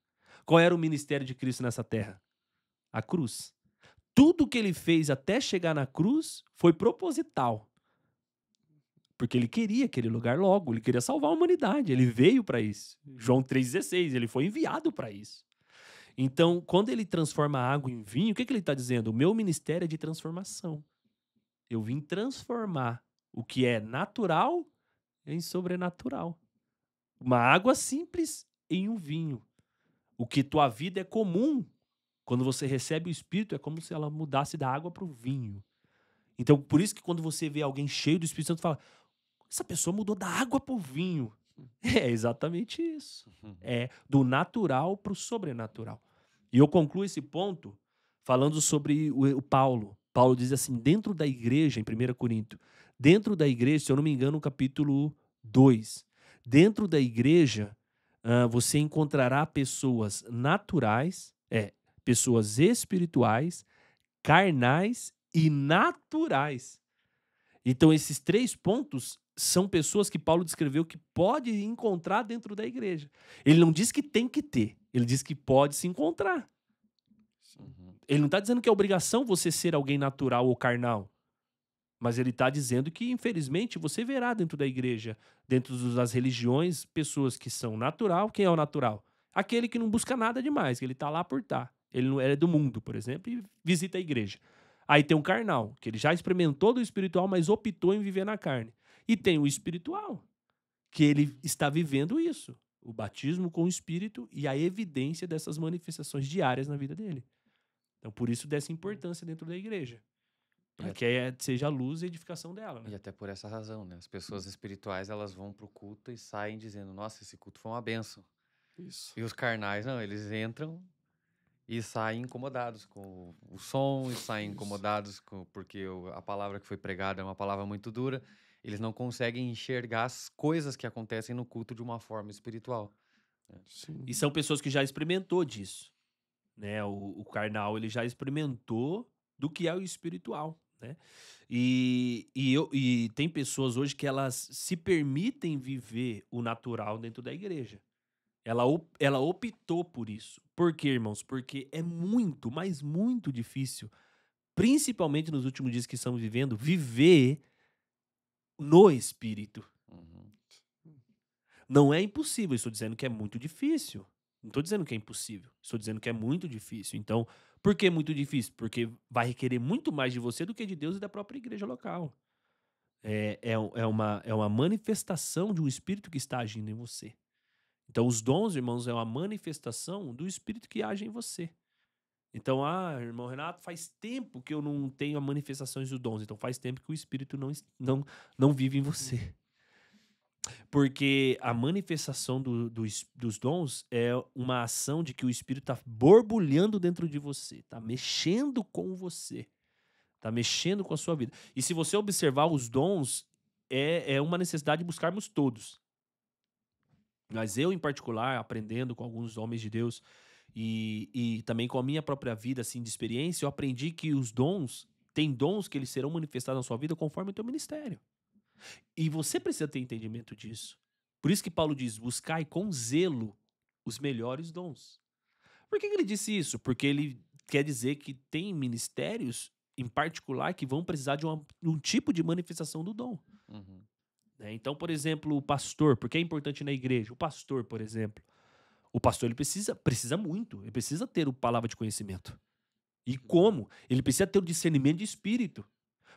Qual era o ministério de Cristo nessa terra? A cruz. Tudo que ele fez até chegar na cruz foi proposital. Porque ele queria aquele lugar logo, ele queria salvar a humanidade, ele veio para isso. João 3,16, ele foi enviado para isso. Então, quando ele transforma a água em vinho, o que ele está dizendo? O meu ministério é de transformação. Eu vim transformar o que é natural em sobrenatural. Uma água simples em um vinho. O que tua vida é comum, quando você recebe o Espírito, é como se ela mudasse da água para o vinho. Então, por isso que quando você vê alguém cheio do Espírito Santo, fala, essa pessoa mudou da água para o vinho. É exatamente isso. É do natural para o sobrenatural. E eu concluo esse ponto falando sobre o Paulo. Paulo diz assim, dentro da igreja, em 1 Coríntios, dentro da igreja, se eu não me engano, no capítulo 2, dentro da igreja, você encontrará pessoas naturais, pessoas espirituais, carnais e naturais. Então, esses 3 pontos são pessoas que Paulo descreveu que pode encontrar dentro da igreja. Ele não diz que tem que ter, ele diz que pode se encontrar. Uhum. Ele não está dizendo que é obrigação você ser alguém natural ou carnal, mas ele está dizendo que, infelizmente, você verá dentro da igreja, dentro das religiões, pessoas que são natural. Quem é o natural? Aquele que não busca nada demais, que ele está lá por estar. Ele não é do mundo, por exemplo, e visita a igreja. Aí tem o carnal, que ele já experimentou do espiritual, mas optou em viver na carne. E tem o espiritual, que ele está vivendo isso. O batismo com o Espírito e a evidência dessas manifestações diárias na vida dele. Então, por isso, dessa importância dentro da igreja. Para que seja a luz e a edificação dela. Né? E até por essa razão, né? As pessoas espirituais, elas vão pro culto e saem dizendo, nossa, esse culto foi uma bênção. Isso. E os carnais, não, eles entram e saem incomodados com o som, e saem incomodados porque a palavra que foi pregada é uma palavra muito dura. Eles não conseguem enxergar as coisas que acontecem no culto de uma forma espiritual. Sim. E são pessoas que já experimentou disso. Né? O carnal, ele já experimentou do que é o espiritual. Né? E tem pessoas hoje que elas se permitem viver o natural dentro da igreja. Ela optou por isso. Por quê, irmãos? Porque é muito, mas muito difícil, principalmente nos últimos dias que estamos vivendo, viver no Espírito. Uhum. Não é impossível, estou dizendo que é muito difícil. Não estou dizendo que é impossível, estou dizendo que é muito difícil. Então, por que muito difícil? Porque vai requerer muito mais de você do que de Deus e da própria igreja local. É uma manifestação de um Espírito que está agindo em você. Então, os dons, irmãos, é uma manifestação do Espírito que age em você. Então, irmão Renato, faz tempo que eu não tenho as manifestações dos dons. Então, faz tempo que o Espírito não vive em você. Porque a manifestação dos dons é uma ação de que o Espírito está borbulhando dentro de você, está mexendo com você, está mexendo com a sua vida. E se você observar os dons, é uma necessidade de buscarmos todos. Mas eu, em particular, aprendendo com alguns homens de Deus e também com a minha própria vida assim, de experiência, eu aprendi que os dons, tem dons que eles serão manifestados na sua vida conforme o teu ministério. E você precisa ter entendimento disso. Por isso que Paulo diz, buscai com zelo os melhores dons. Por que ele disse isso? Porque ele quer dizer que tem ministérios, em particular, que vão precisar de um tipo de manifestação do dom. Uhum. Então, por exemplo, o pastor, porque é importante na igreja? O pastor, por exemplo. O pastor ele precisa muito, ele precisa ter a palavra de conhecimento. E como? Ele precisa ter o discernimento de espírito.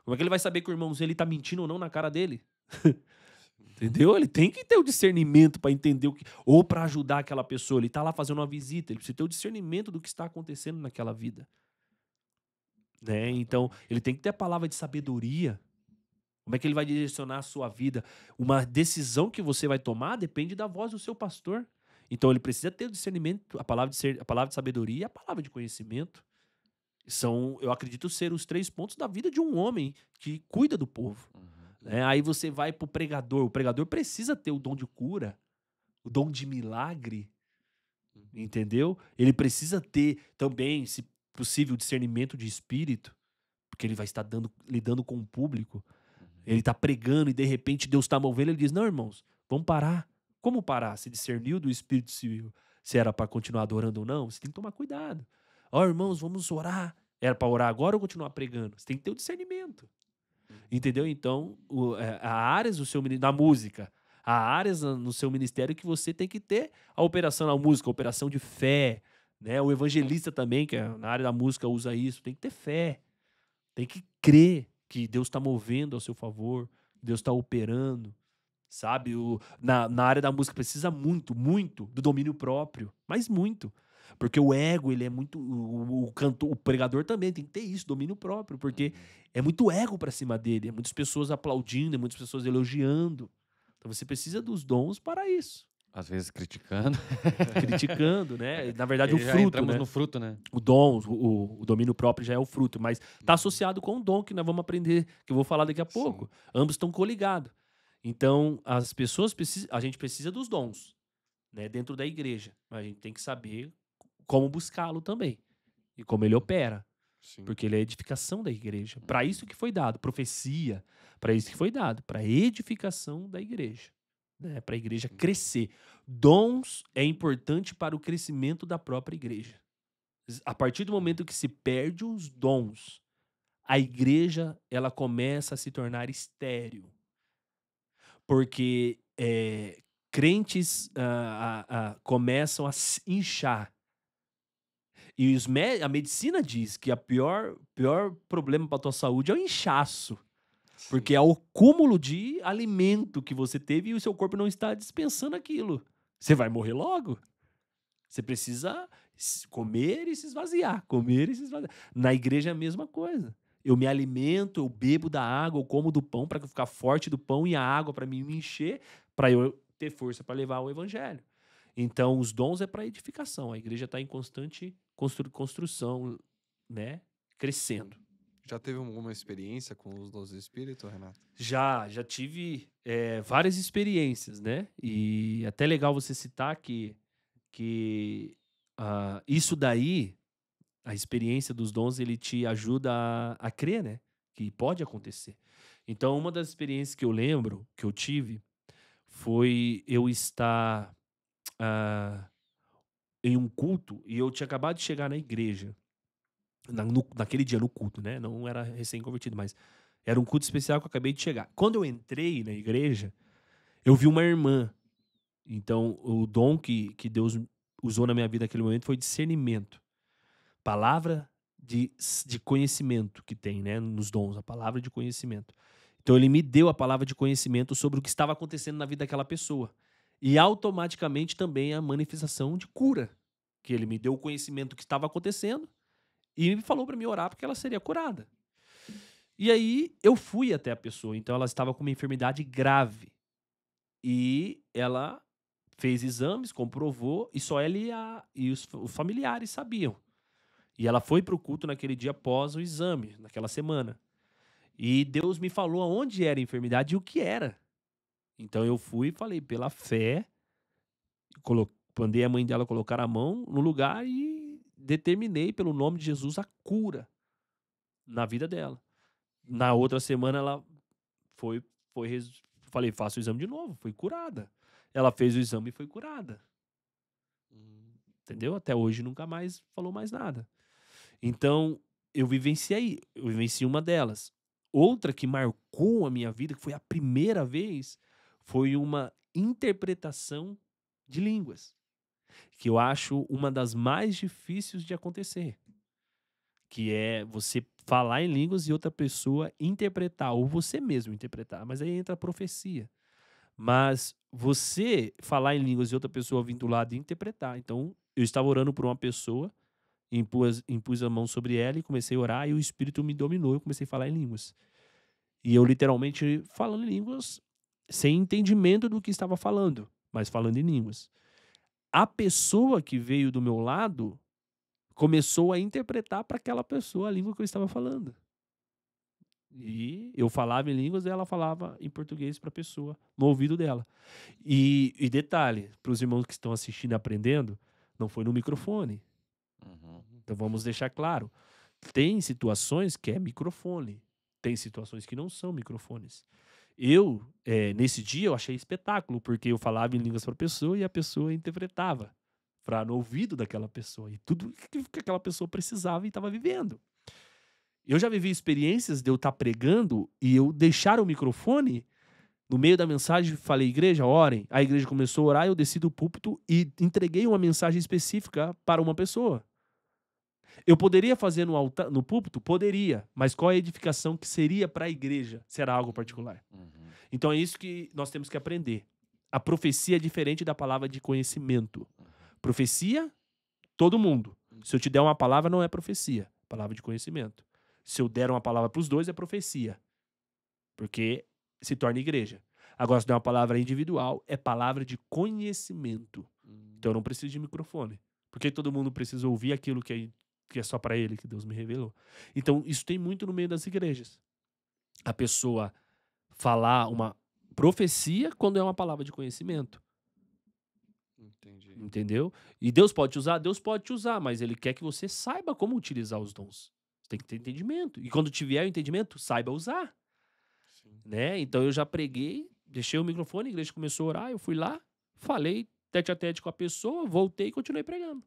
Como é que ele vai saber que o irmãozinho ele tá mentindo ou não na cara dele? Entendeu? Ele tem que ter o discernimento para entender o que, ou para ajudar aquela pessoa. Ele tá lá fazendo uma visita, ele precisa ter o discernimento do que está acontecendo naquela vida. Né? Então, ele tem que ter a palavra de sabedoria. Como é que ele vai direcionar a sua vida? Uma decisão que você vai tomar depende da voz do seu pastor. Então ele precisa ter o discernimento, a palavra de sabedoria e a palavra de conhecimento. São, eu acredito, ser os 3 pontos da vida de um homem que cuida do povo. Aí você vai pro pregador. O pregador precisa ter o dom de cura, o dom de milagre, entendeu? Ele precisa ter também, se possível, discernimento de espírito, porque ele vai estar lidando com o público. Ele está pregando e de repente Deus está movendo. Ele diz: não, irmãos, vamos parar. Como parar? Se discerniu do espírito se era para continuar adorando ou não? Você tem que tomar cuidado. Ó, irmãos, vamos orar. Era para orar agora ou continuar pregando? Você tem que ter o discernimento. Entendeu? Então, há áreas do seu na música, há áreas no seu ministério que você tem que ter a operação na música, a operação de fé, né? O evangelista também, que na área da música usa isso, tem que ter fé, tem que crer que Deus está movendo ao seu favor, Deus está operando, sabe? Na área da música precisa muito, muito do domínio próprio, mas muito. Porque o ego, ele é muito... O pregador também tem que ter isso, domínio próprio, porque é muito ego pra cima dele, é muitas pessoas aplaudindo, é muitas pessoas elogiando. Então você precisa dos dons para isso. Às vezes criticando. Criticando, né? Na verdade, E o já fruto, entramos né? no fruto, né? O dom, o domínio próprio já é o fruto, mas está associado com o dom que nós vamos aprender, que eu vou falar daqui a pouco. Ambos estão coligados. Então, as pessoas a gente precisa dos dons, né, dentro da igreja, mas a gente tem que saber como buscá-lo também e como ele opera, porque ele é a edificação da igreja. Para isso que foi dado, profecia, para isso que foi dado, para edificação da igreja, né, para a igreja crescer. Dons é importante para o crescimento da própria igreja. A partir do momento que se perde os dons, a igreja ela começa a se tornar estéril. Porque crentes começam a se inchar. E a medicina diz que o pior problema para a tua saúde é o inchaço. Porque é o cúmulo de alimento que você teve e o seu corpo não está dispensando aquilo. Você vai morrer logo. Você precisa comer e se esvaziar. Comer e se esvaziar. Na igreja é a mesma coisa. Eu me alimento, eu bebo da água, eu como do pão para eu ficar forte do pão e a água para mim me encher, para eu ter força para levar o evangelho. Então, os dons é para edificação. A igreja está em constante construção, né? Crescendo. Já teve alguma experiência com os dons do Espírito, Renato? Já tive várias experiências, né? E até legal você citar que isso daí, a experiência dos dons, ele te ajuda a crer, né? Que pode acontecer. Então, uma das experiências que eu lembro, que eu tive, foi eu estar em um culto e eu tinha acabado de chegar na igreja. Naquele dia, no culto, né? Não era recém-convertido, mas era um culto especial que eu acabei de chegar. Quando eu entrei na igreja, eu vi uma irmã. Então, o dom que Deus usou na minha vida naquele momento foi discernimento. Palavra de conhecimento que tem, né? Nos dons, a palavra de conhecimento. Então, ele me deu a palavra de conhecimento sobre o que estava acontecendo na vida daquela pessoa. E automaticamente também a manifestação de cura. Que ele me deu o conhecimento que estava acontecendo e me falou para mim orar porque ela seria curada. E aí eu fui até a pessoa. Então ela estava com uma enfermidade grave. E ela fez exames, comprovou, e só ela e os familiares sabiam. E ela foi para o culto naquele dia após o exame, naquela semana. E Deus me falou aonde era a enfermidade e o que era. Então eu fui e falei, pela fé, mandei a mãe dela colocar a mão no lugar e determinei pelo nome de Jesus a cura na vida dela. Na outra semana ela falei, faça o exame de novo, foi curada. Ela fez o exame e foi curada. Entendeu? Até hoje nunca mais falou mais nada. Então, eu vivenciei uma delas. Outra que marcou a minha vida, que foi a primeira vez, foi uma interpretação de línguas, que eu acho uma das mais difíceis de acontecer, que é você falar em línguas e outra pessoa interpretar, ou você mesmo interpretar, mas aí entra a profecia. Mas você falar em línguas e outra pessoa vir do lado e interpretar. Então, eu estava orando por uma pessoa, impus a mão sobre ela e comecei a orar, e o Espírito me dominou, eu comecei a falar em línguas. E eu literalmente falando em línguas sem entendimento do que estava falando, mas falando em línguas. A pessoa que veio do meu lado começou a interpretar para aquela pessoa a língua que eu estava falando. E eu falava em línguas e ela falava em português para a pessoa, no ouvido dela. E detalhe, para os irmãos que estão assistindo e aprendendo, não foi no microfone. Então vamos deixar claro. Tem situações que é microfone. Tem situações que não são microfones. Nesse dia, eu achei espetáculo, porque eu falava em línguas para a pessoa e a pessoa interpretava no ouvido daquela pessoa. E tudo que aquela pessoa precisava e estava vivendo. Eu já vivi experiências de eu estar pregando e eu deixar o microfone no meio da mensagem, falei, igreja, orem. A igreja começou a orar, eu desci do púlpito e entreguei uma mensagem específica para uma pessoa. Eu poderia fazer no púlpito? Poderia. Mas qual é a edificação que seria para a igreja? Será algo particular. Então é isso que nós temos que aprender. A profecia é diferente da palavra de conhecimento. Profecia, todo mundo. Se eu te der uma palavra, não é profecia. Palavra de conhecimento. Se eu der uma palavra para os dois, é profecia. Porque se torna igreja. Agora, se der uma palavra individual, é palavra de conhecimento. Então eu não preciso de microfone. Porque todo mundo precisa ouvir aquilo que é só para ele, que Deus me revelou. Então, isso tem muito no meio das igrejas. A pessoa falar uma profecia quando é uma palavra de conhecimento. Entendi. Entendeu? E Deus pode te usar? Deus pode te usar, mas Ele quer que você saiba como utilizar os dons. Você tem que ter entendimento. E quando tiver o entendimento, saiba usar. Sim. Né? Então eu já preguei, deixei o microfone, a igreja começou a orar, eu fui lá, falei tete a tete com a pessoa, voltei e continuei pregando.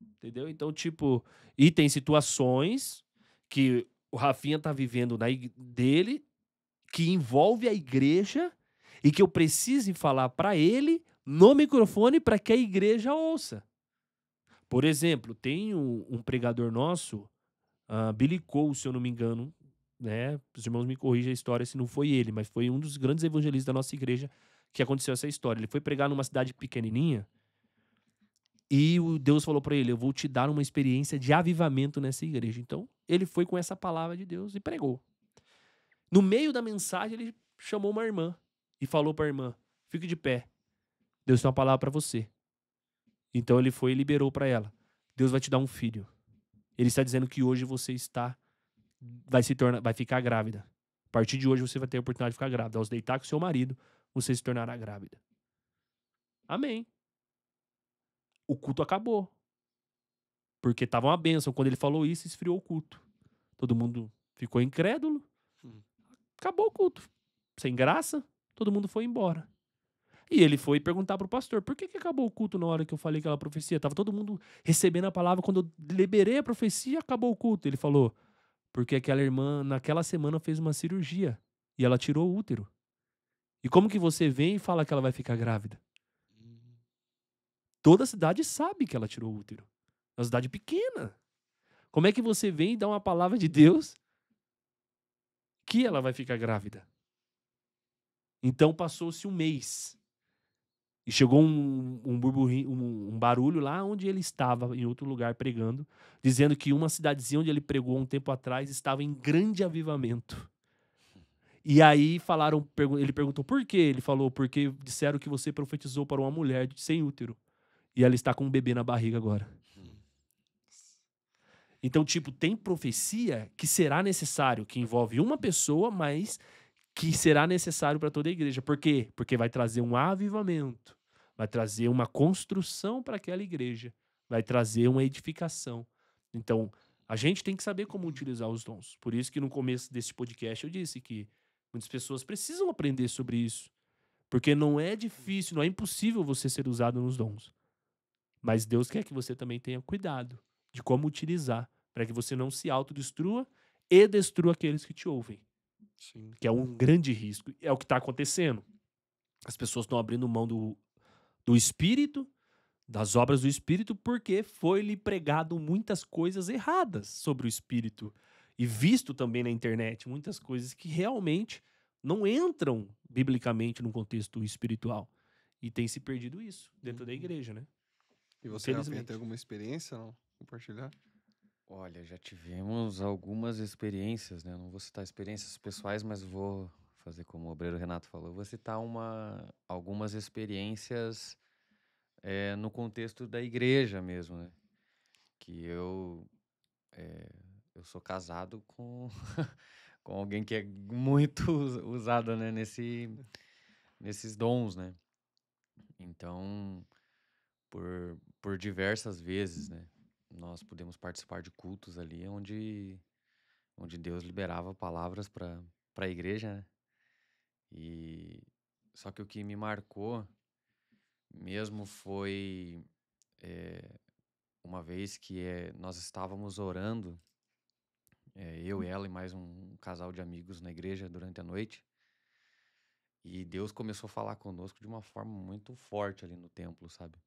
Entendeu? Então, tipo, e tem situações que o Rafinha tá vivendo dele, que envolve a igreja e que eu preciso falar para ele no microfone para que a igreja ouça. Por exemplo, tem um pregador nosso, Billy Cole, se eu não me engano, né? Os irmãos me corrigem a história se não foi ele, mas foi um dos grandes evangelistas da nossa igreja que aconteceu essa história. Ele foi pregar numa cidade pequenininha e Deus falou para ele, eu vou te dar uma experiência de avivamento nessa igreja. Então, ele foi com essa palavra de Deus e pregou. No meio da mensagem, ele chamou uma irmã e falou para a irmã, fique de pé, Deus tem uma palavra para você. Então, ele foi e liberou para ela, Deus vai te dar um filho. Ele está dizendo que hoje você vai ficar grávida. A partir de hoje você vai ter a oportunidade de ficar grávida. Ao se deitar com seu marido, você se tornará grávida. Amém. O culto acabou. Porque estava uma bênção. Quando ele falou isso, esfriou o culto. Todo mundo ficou incrédulo. Acabou o culto. Sem graça, todo mundo foi embora. E ele foi perguntar pro pastor, por que acabou o culto na hora que eu falei aquela profecia? Tava todo mundo recebendo a palavra, quando eu liberei a profecia, acabou o culto. Ele falou, porque aquela irmã, naquela semana, fez uma cirurgia e ela tirou o útero. E como que você vem e fala que ela vai ficar grávida? Toda a cidade sabe que ela tirou o útero. É uma cidade pequena. Como é que você vem e dá uma palavra de Deus que ela vai ficar grávida? Então passou-se um mês. E chegou um burburinho, um barulho lá onde ele estava, em outro lugar, pregando, dizendo que uma cidadezinha onde ele pregou um tempo atrás estava em grande avivamento. E aí ele perguntou por quê? Ele falou, porque disseram que você profetizou para uma mulher sem útero. E ela está com um bebê na barriga agora. Então, tipo, tem profecia que será necessário, que envolve uma pessoa, mas que será necessário para toda a igreja. Por quê? Porque vai trazer um avivamento. Vai trazer uma construção para aquela igreja. Vai trazer uma edificação. Então, a gente tem que saber como utilizar os dons. Por isso que no começo desse podcast eu disse que muitas pessoas precisam aprender sobre isso. Porque não é difícil, não é impossível você ser usado nos dons. Mas Deus quer que você também tenha cuidado de como utilizar, para que você não se autodestrua e destrua aqueles que te ouvem. Sim. Que é um grande risco. É o que está acontecendo. As pessoas estão abrindo mão do Espírito, das obras do Espírito, porque foi-lhe pregado muitas coisas erradas sobre o Espírito. E visto também na internet muitas coisas que realmente não entram biblicamente no contexto espiritual. E tem se perdido isso dentro da igreja, né? E você, Rafinha, Infelizmente. tem alguma experiência, não? Compartilhar? Olha, já tivemos algumas experiências, né? Não vou citar experiências pessoais, mas vou fazer como o obreiro Renato falou. Vou citar algumas experiências no contexto da igreja mesmo, né? Que eu sou casado com, com alguém que é muito usado, né? Nesses dons, né? Então, por diversas vezes, né? Nós pudemos participar de cultos ali onde Deus liberava palavras para a igreja, né? E só que o que me marcou mesmo foi uma vez que nós estávamos orando, eu e ela e mais um casal de amigos na igreja durante a noite, e Deus começou a falar conosco de uma forma muito forte ali no templo, sabe?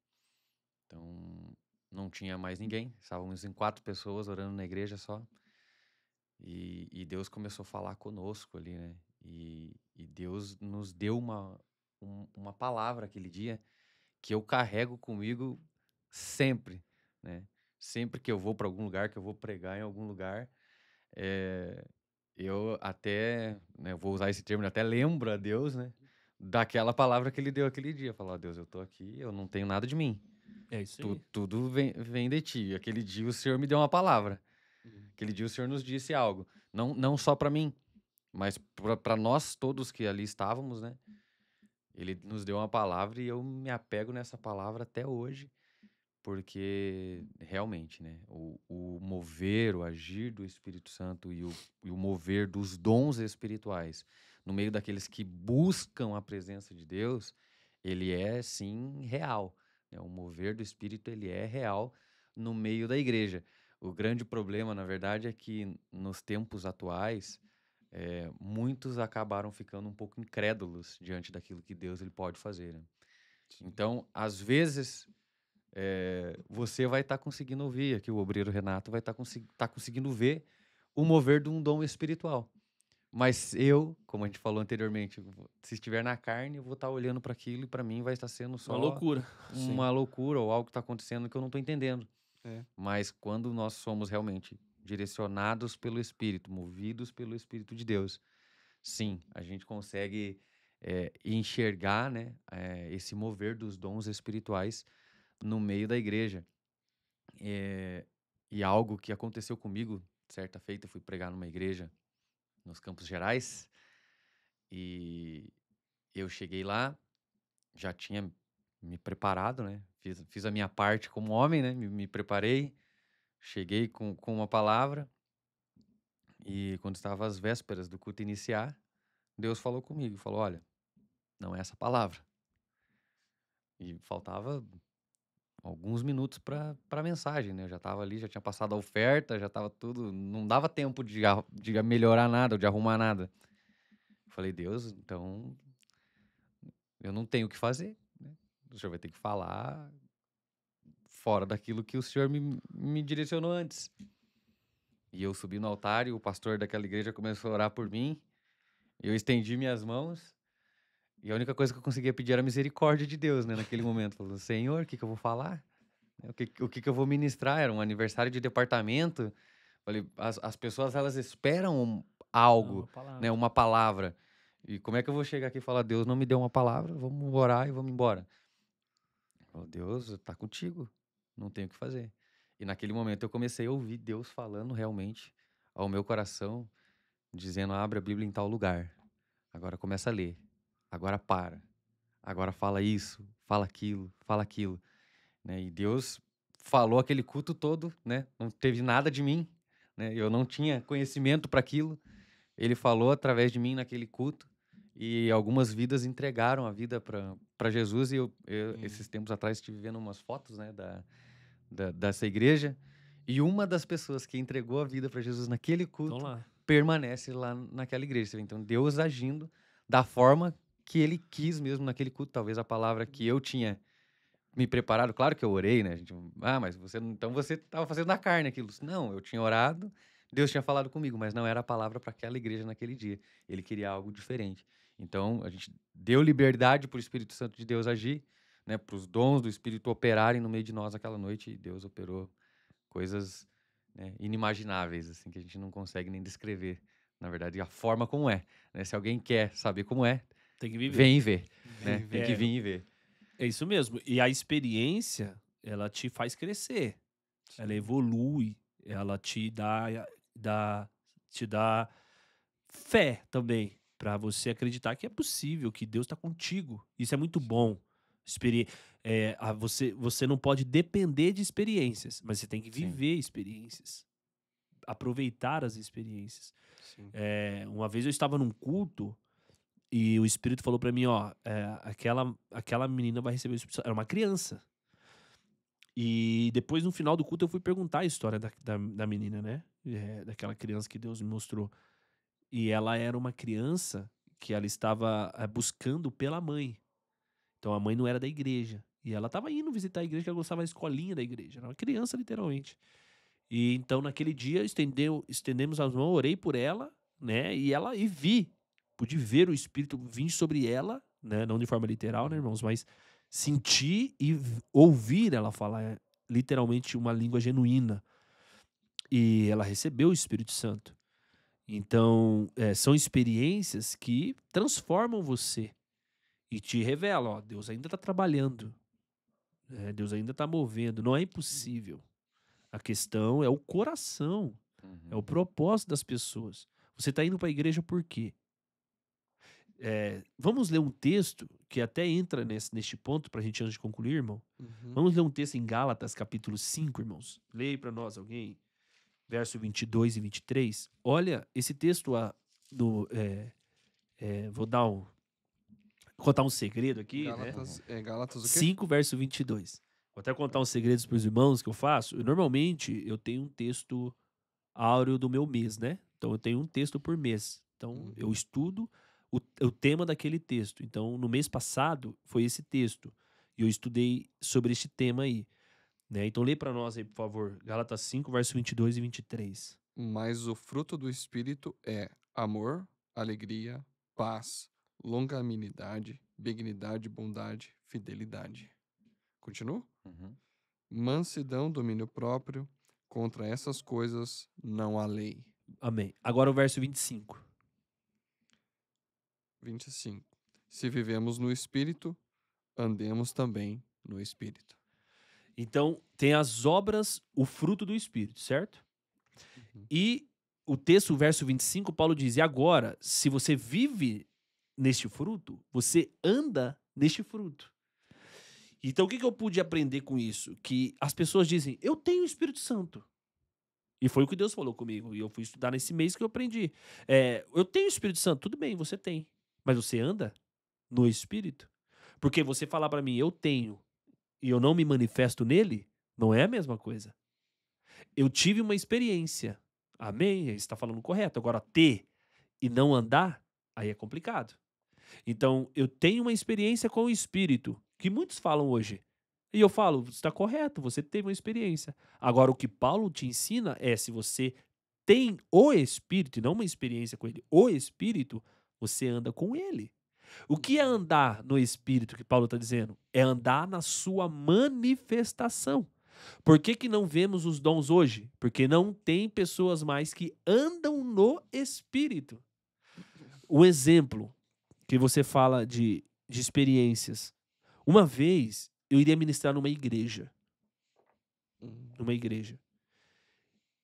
Então não tinha mais ninguém, estávamos em 4 pessoas orando na igreja só. E Deus começou a falar conosco ali, né? E Deus nos deu uma palavra aquele dia que eu carrego comigo sempre, né? Sempre que eu vou para algum lugar, que eu vou pregar em algum lugar, eh, eu até, né, vou usar esse termo, até lembro a Deus, né? Daquela palavra que ele deu aquele dia. Falar, ó, Deus, eu tô aqui, eu não tenho nada de mim. É isso aí. Tudo vem de ti. Aquele dia o Senhor me deu uma palavra. Aquele dia o Senhor nos disse algo. Não só para mim, mas para nós todos que ali estávamos, né? Ele nos deu uma palavra e eu me apego nessa palavra até hoje, porque realmente, né? O mover, o agir do Espírito Santo e o mover dos dons espirituais no meio daqueles que buscam a presença de Deus, ele é sim real, né? O mover do Espírito, ele é real no meio da igreja. O grande problema, na verdade, é que nos tempos atuais, muitos acabaram ficando um pouco incrédulos diante daquilo que Deus ele pode fazer, né? Então, às vezes, você vai estar conseguindo ouvir, aqui o obreiro Renato vai estar conseguindo ver o mover de um dom espiritual. Mas eu, como a gente falou anteriormente, se estiver na carne, eu vou estar olhando para aquilo e para mim vai estar sendo Uma só loucura. uma loucura ou algo que está acontecendo que eu não estou entendendo. É. Mas quando nós somos realmente direcionados pelo Espírito, movidos pelo Espírito de Deus, sim, a gente consegue enxergar, né, esse mover dos dons espirituais no meio da igreja. E algo que aconteceu comigo, certa feita, eu fui pregar numa igreja nos Campos Gerais e eu cheguei lá, já tinha me preparado, né? Fiz a minha parte como homem, né? Me preparei, cheguei com uma palavra e quando estava às vésperas do culto iniciar, Deus falou comigo, falou, olha, não é essa palavra. E faltava alguns minutos para a mensagem, né? Eu já estava ali, já tinha passado a oferta, já estava tudo, não dava tempo de melhorar nada, de arrumar nada. Falei, Deus, então eu não tenho o que fazer, né? O Senhor vai ter que falar fora daquilo que o Senhor me direcionou antes. E eu subi no altar e o pastor daquela igreja começou a orar por mim. Eu estendi minhas mãos e a única coisa que eu conseguia pedir era a misericórdia de Deus, né? Naquele momento, falando, Senhor, o que eu vou falar? O que eu vou ministrar? Era um aniversário de departamento. Falei, as pessoas, elas esperam algo, Uma palavra. né? Uma palavra. E como é que eu vou chegar aqui e falar, Deus não me deu uma palavra, vamos orar e vamos embora? Oh, Deus, está contigo, não tenho o que fazer. E naquele momento eu comecei a ouvir Deus falando realmente ao meu coração, dizendo, abre a Bíblia em tal lugar. Agora começa a ler. Agora para. Agora fala isso, fala aquilo. Né? E Deus falou aquele culto todo, né? Não teve nada de mim, né? Eu não tinha conhecimento para aquilo. Ele falou através de mim naquele culto e algumas vidas entregaram a vida para Jesus. E esses tempos atrás estive vendo umas fotos, né, dessa igreja e uma das pessoas que entregou a vida para Jesus naquele culto Então lá. permanece lá naquela igreja. Então Deus agindo da forma que Ele quis mesmo naquele culto. Talvez a palavra que eu tinha me preparado, claro que eu orei, né? Gente, mas então você estava fazendo na carne aquilo. Não, eu tinha orado, Deus tinha falado comigo, mas não era a palavra para aquela igreja naquele dia. Ele queria algo diferente. Então a gente deu liberdade para o Espírito Santo de Deus agir, né? Para os dons do Espírito operarem no meio de nós aquela noite e Deus operou coisas né, inimagináveis, assim, que a gente não consegue nem descrever. Na verdade, a forma como é, né? Se alguém quer saber como é, Tem que viver. vem e vê, né? Vem Tem ver. que vir e ver. É isso mesmo. E a experiência, ela te faz crescer. Ela evolui. Ela te dá fé também. Pra você acreditar que é possível, que Deus tá contigo. Isso é muito bom. Você não pode depender de experiências, mas você tem que Sim. viver experiências. Aproveitar as experiências. Sim. Uma vez eu estava num culto e o Espírito falou pra mim, ó, aquela menina vai receber o Espírito Santo. Era uma criança. E depois, no final do culto, eu fui perguntar a história da menina, né? Daquela criança que Deus me mostrou. E ela era uma criança que ela estava buscando pela mãe. Então a mãe não era da igreja. E ela estava indo visitar a igreja, que ela gostava da escolinha da igreja. Era uma criança, literalmente. E então, naquele dia, estendemos as mãos, orei por ela, né? Pude ver o Espírito vir sobre ela, né? Não de forma literal, né, irmãos? Mas sentir e ouvir ela falar literalmente uma língua genuína. E ela recebeu o Espírito Santo. Então, são experiências que transformam você e te revelam, ó, Deus ainda está trabalhando, Deus ainda está movendo, não é impossível. A questão é o coração, é o propósito das pessoas. Você está indo para a igreja por quê? Vamos ler um texto que até entra neste ponto para a gente, antes de concluir, irmão. Uhum. Vamos ler um texto em Gálatas, capítulo 5, irmãos. Leia para nós alguém. Verso 22 e 23. Olha, esse texto, vou contar um segredo aqui, Gálatas, né? Gálatas o quê? 5, verso 22. Vou até contar uns segredos para os irmãos que eu faço. Normalmente, eu tenho um texto áureo do meu mês, né? Então, eu tenho um texto por mês. Então, eu estudo o tema daquele texto. Então, no mês passado, foi esse texto. E eu estudei sobre este tema aí. Né? Então, lê para nós aí, por favor. Gálatas 5, verso 22 e 23. Mas o fruto do Espírito é amor, alegria, paz, longanimidade, benignidade, bondade, fidelidade. Continua? Uhum. Mansidão, domínio próprio. Contra essas coisas não há lei. Amém. Agora o verso 25. 25. Se vivemos no Espírito, andemos também no Espírito. Então, tem as obras, o fruto do Espírito, certo? Uhum. E o texto, o verso 25, Paulo diz, e agora, se você vive neste fruto, você anda neste fruto. Então, o que eu pude aprender com isso? Que as pessoas dizem, eu tenho o Espírito Santo. E foi o que Deus falou comigo. E eu fui estudar nesse mês que eu aprendi. Eu tenho o Espírito Santo. Tudo bem, você tem. Mas você anda no Espírito? Porque você falar pra mim, eu tenho, e eu não me manifesto nele, não é a mesma coisa. Eu tive uma experiência. Amém? Você está falando correto. Agora, ter e não andar, aí é complicado. Então, eu tenho uma experiência com o Espírito, que muitos falam hoje. E eu falo, está correto, você teve uma experiência. Agora, o que Paulo te ensina é, se você tem o Espírito, e não uma experiência com ele, o Espírito, você anda com ele. O que é andar no Espírito, que Paulo está dizendo? É andar na sua manifestação. Por que não vemos os dons hoje? Porque não tem pessoas mais que andam no Espírito. Um exemplo que você fala de experiências. Uma vez, eu iria ministrar numa igreja.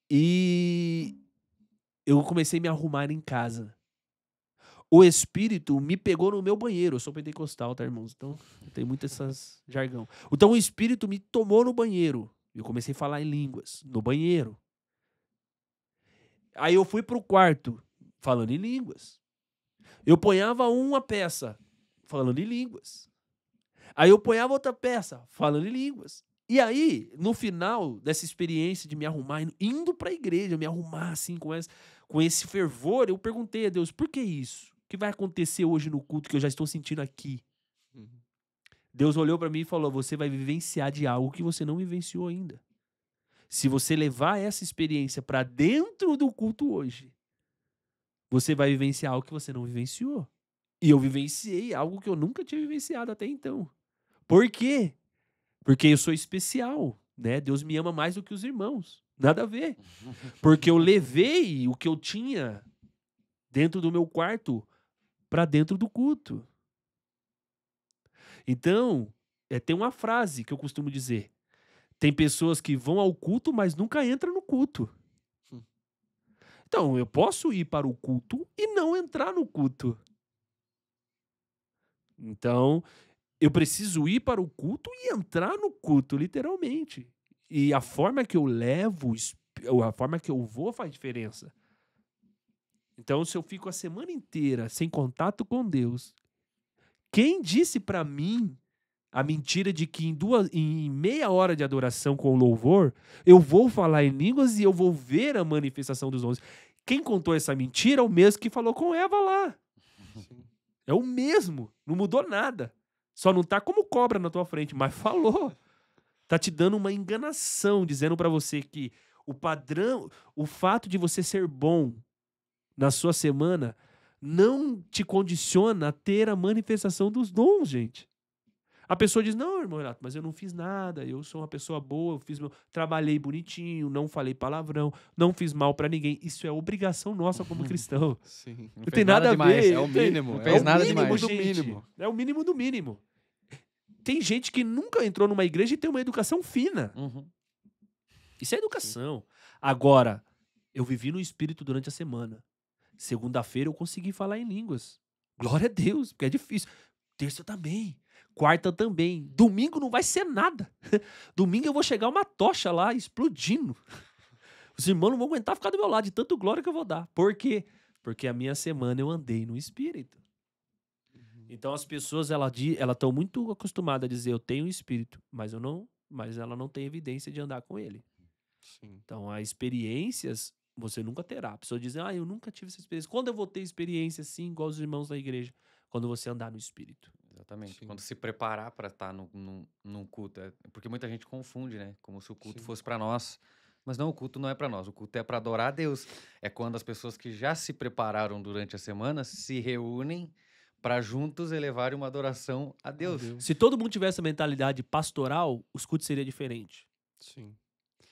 E eu comecei a me arrumar em casa. O Espírito me pegou no meu banheiro. Eu sou pentecostal, tá, irmãos? Então, tem muito essas jargão. Então, o Espírito me tomou no banheiro. Eu comecei a falar em línguas, no banheiro. Aí eu fui pro quarto, falando em línguas. Eu ponhava uma peça, falando em línguas. Aí eu ponhava outra peça, falando em línguas. E aí, no final dessa experiência de me arrumar, indo pra igreja, me arrumar assim, com esse fervor, eu perguntei a Deus, por que isso? O que vai acontecer hoje no culto que eu já estou sentindo aqui? Deus olhou pra mim e falou, você vai vivenciar de algo que você não vivenciou ainda. Se você levar essa experiência pra dentro do culto hoje, você vai vivenciar algo que você não vivenciou. E eu vivenciei algo que eu nunca tinha vivenciado até então. Por quê? Porque eu sou especial, né? Deus me ama mais do que os irmãos. Nada a ver. Porque eu levei o que eu tinha dentro do meu quarto para dentro do culto. Então, tem uma frase que eu costumo dizer. Tem pessoas que vão ao culto, mas nunca entram no culto. Então, eu posso ir para o culto e não entrar no culto. Então, eu preciso ir para o culto e entrar no culto, literalmente. E a forma que eu levo, a forma que eu vou faz diferença. Então, se eu fico a semana inteira sem contato com Deus, quem disse para mim a mentira de que em meia hora de adoração com louvor, eu vou falar em línguas e eu vou ver a manifestação dos dons? Quem contou essa mentira é o mesmo que falou com Eva lá. É o mesmo, não mudou nada. Só não tá como cobra na tua frente, mas falou. Tá te dando uma enganação, dizendo para você que o padrão, o fato de você ser bom na sua semana não te condiciona a ter a manifestação dos dons, gente. A pessoa diz, não, irmão Renato, mas eu não fiz nada, eu sou uma pessoa boa, trabalhei bonitinho, não falei palavrão, não fiz mal pra ninguém. Isso é obrigação nossa como cristão. Sim. Não tem nada a ver. É o mínimo. Não fez nada demais. Do mínimo. É o mínimo do mínimo. Tem gente que nunca entrou numa igreja e tem uma educação fina. Isso é educação. Agora, eu vivi no Espírito durante a semana. Segunda-feira eu consegui falar em línguas. Glória a Deus, porque é difícil. Terça também. Quarta também. Domingo não vai ser nada. Domingo eu vou chegar uma tocha lá explodindo. Os irmãos não vão aguentar ficar do meu lado de tanto glória que eu vou dar. Por quê? Porque a minha semana eu andei no Espírito. Então as pessoas elas estão muito acostumadas a dizer eu tenho Espírito, mas ela não tem evidência de andar com ele. Sim. Então as experiências você nunca terá. A pessoa diz, eu nunca tive essa experiência. Quando eu vou ter experiência assim, igual os irmãos da igreja? Quando você andar no Espírito. Exatamente. Sim. Quando se preparar para estar num culto. Porque muita gente confunde, né? Como se o culto Sim. fosse para nós. Mas não, o culto não é para nós. O culto é para adorar a Deus. É quando as pessoas que já se prepararam durante a semana se reúnem para juntos elevarem uma adoração a Deus. Se todo mundo tivesse a mentalidade pastoral, os cultos seriam diferentes. Sim.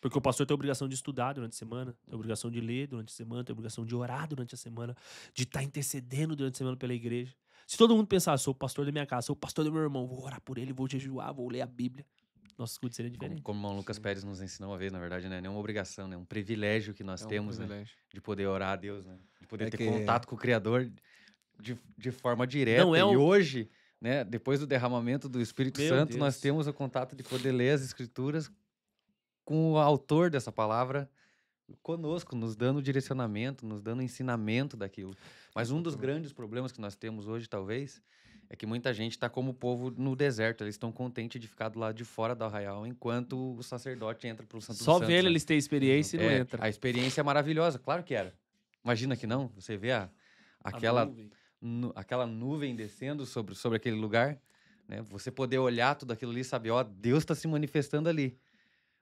Porque o pastor tem a obrigação de estudar durante a semana, tem a obrigação de ler durante a semana, tem a obrigação de orar durante a semana, de estar intercedendo durante a semana pela igreja. Se todo mundo pensar, sou o pastor da minha casa, sou o pastor do meu irmão, vou orar por ele, vou jejuar, vou ler a Bíblia, nossos cultos seriam diferentes. Como o irmão Lucas Pérez nos ensinou uma vez, na verdade, não é nenhuma obrigação, né? É um privilégio que nós temos, né? De poder orar a Deus, né? De poder ter contato com o Criador de forma direta. Não é E hoje, né, depois do derramamento do Espírito Santo, Deus. nós temos o contato de poder ler as Escrituras com o autor dessa palavra conosco, nos dando direcionamento, nos dando ensinamento daquilo. Mas um dos grandes problemas que nós temos hoje, talvez, é que muita gente está como o povo no deserto. Eles estão contentes de ficar do lado de fora do arraial, enquanto o sacerdote entra pro Santo dos Só Santos. vendo né? eles têm experiência e não entra. A experiência é maravilhosa, claro que era. Imagina que não, você vê aquela nuvem descendo sobre aquele lugar, né? Você poder olhar tudo aquilo ali e saber, Deus está se manifestando ali.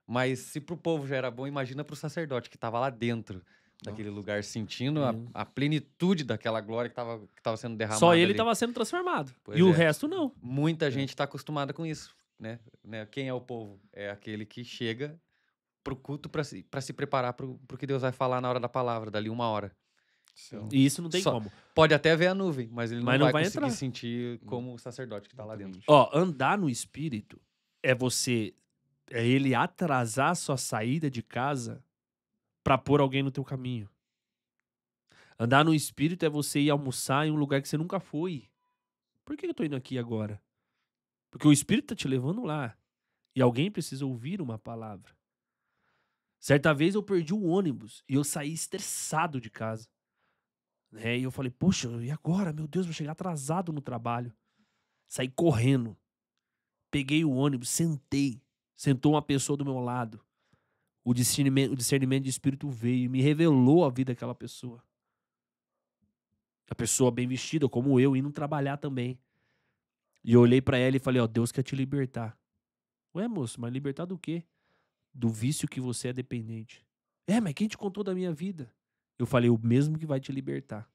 Mas se pro povo já era bom, imagina pro sacerdote que estava lá dentro daquele lugar, sentindo a plenitude daquela glória que estava sendo derramada. Só ele ali. estava sendo transformado. Pois e o é. resto não. Muita gente está acostumada com isso, né? Quem é o povo? É aquele que chega pro culto para se preparar pro que Deus vai falar na hora da palavra, dali 1 hora. Sim. E isso não tem como. Pode até ver a nuvem, mas ele não vai conseguir entrar. sentir como o sacerdote que está lá dentro. Andar no Espírito é ele atrasar a sua saída de casa para pôr alguém no teu caminho. Andar no Espírito é você ir almoçar em um lugar que você nunca foi. Por que eu tô indo aqui agora? Porque o Espírito tá te levando lá. E alguém precisa ouvir uma palavra. Certa vez eu perdi o ônibus e eu saí estressado de casa. E eu falei, poxa, e agora? Meu Deus, vou chegar atrasado no trabalho. Saí correndo. Peguei o ônibus, sentei. Sentou uma pessoa do meu lado. O discernimento de espírito veio e me revelou a vida daquela pessoa. A pessoa bem vestida, como eu, indo trabalhar também. E eu olhei pra ela e falei, Deus quer te libertar. Ué, moço, mas libertar do quê? Do vício que você é dependente. Mas quem te contou da minha vida? Eu falei, o mesmo que vai te libertar.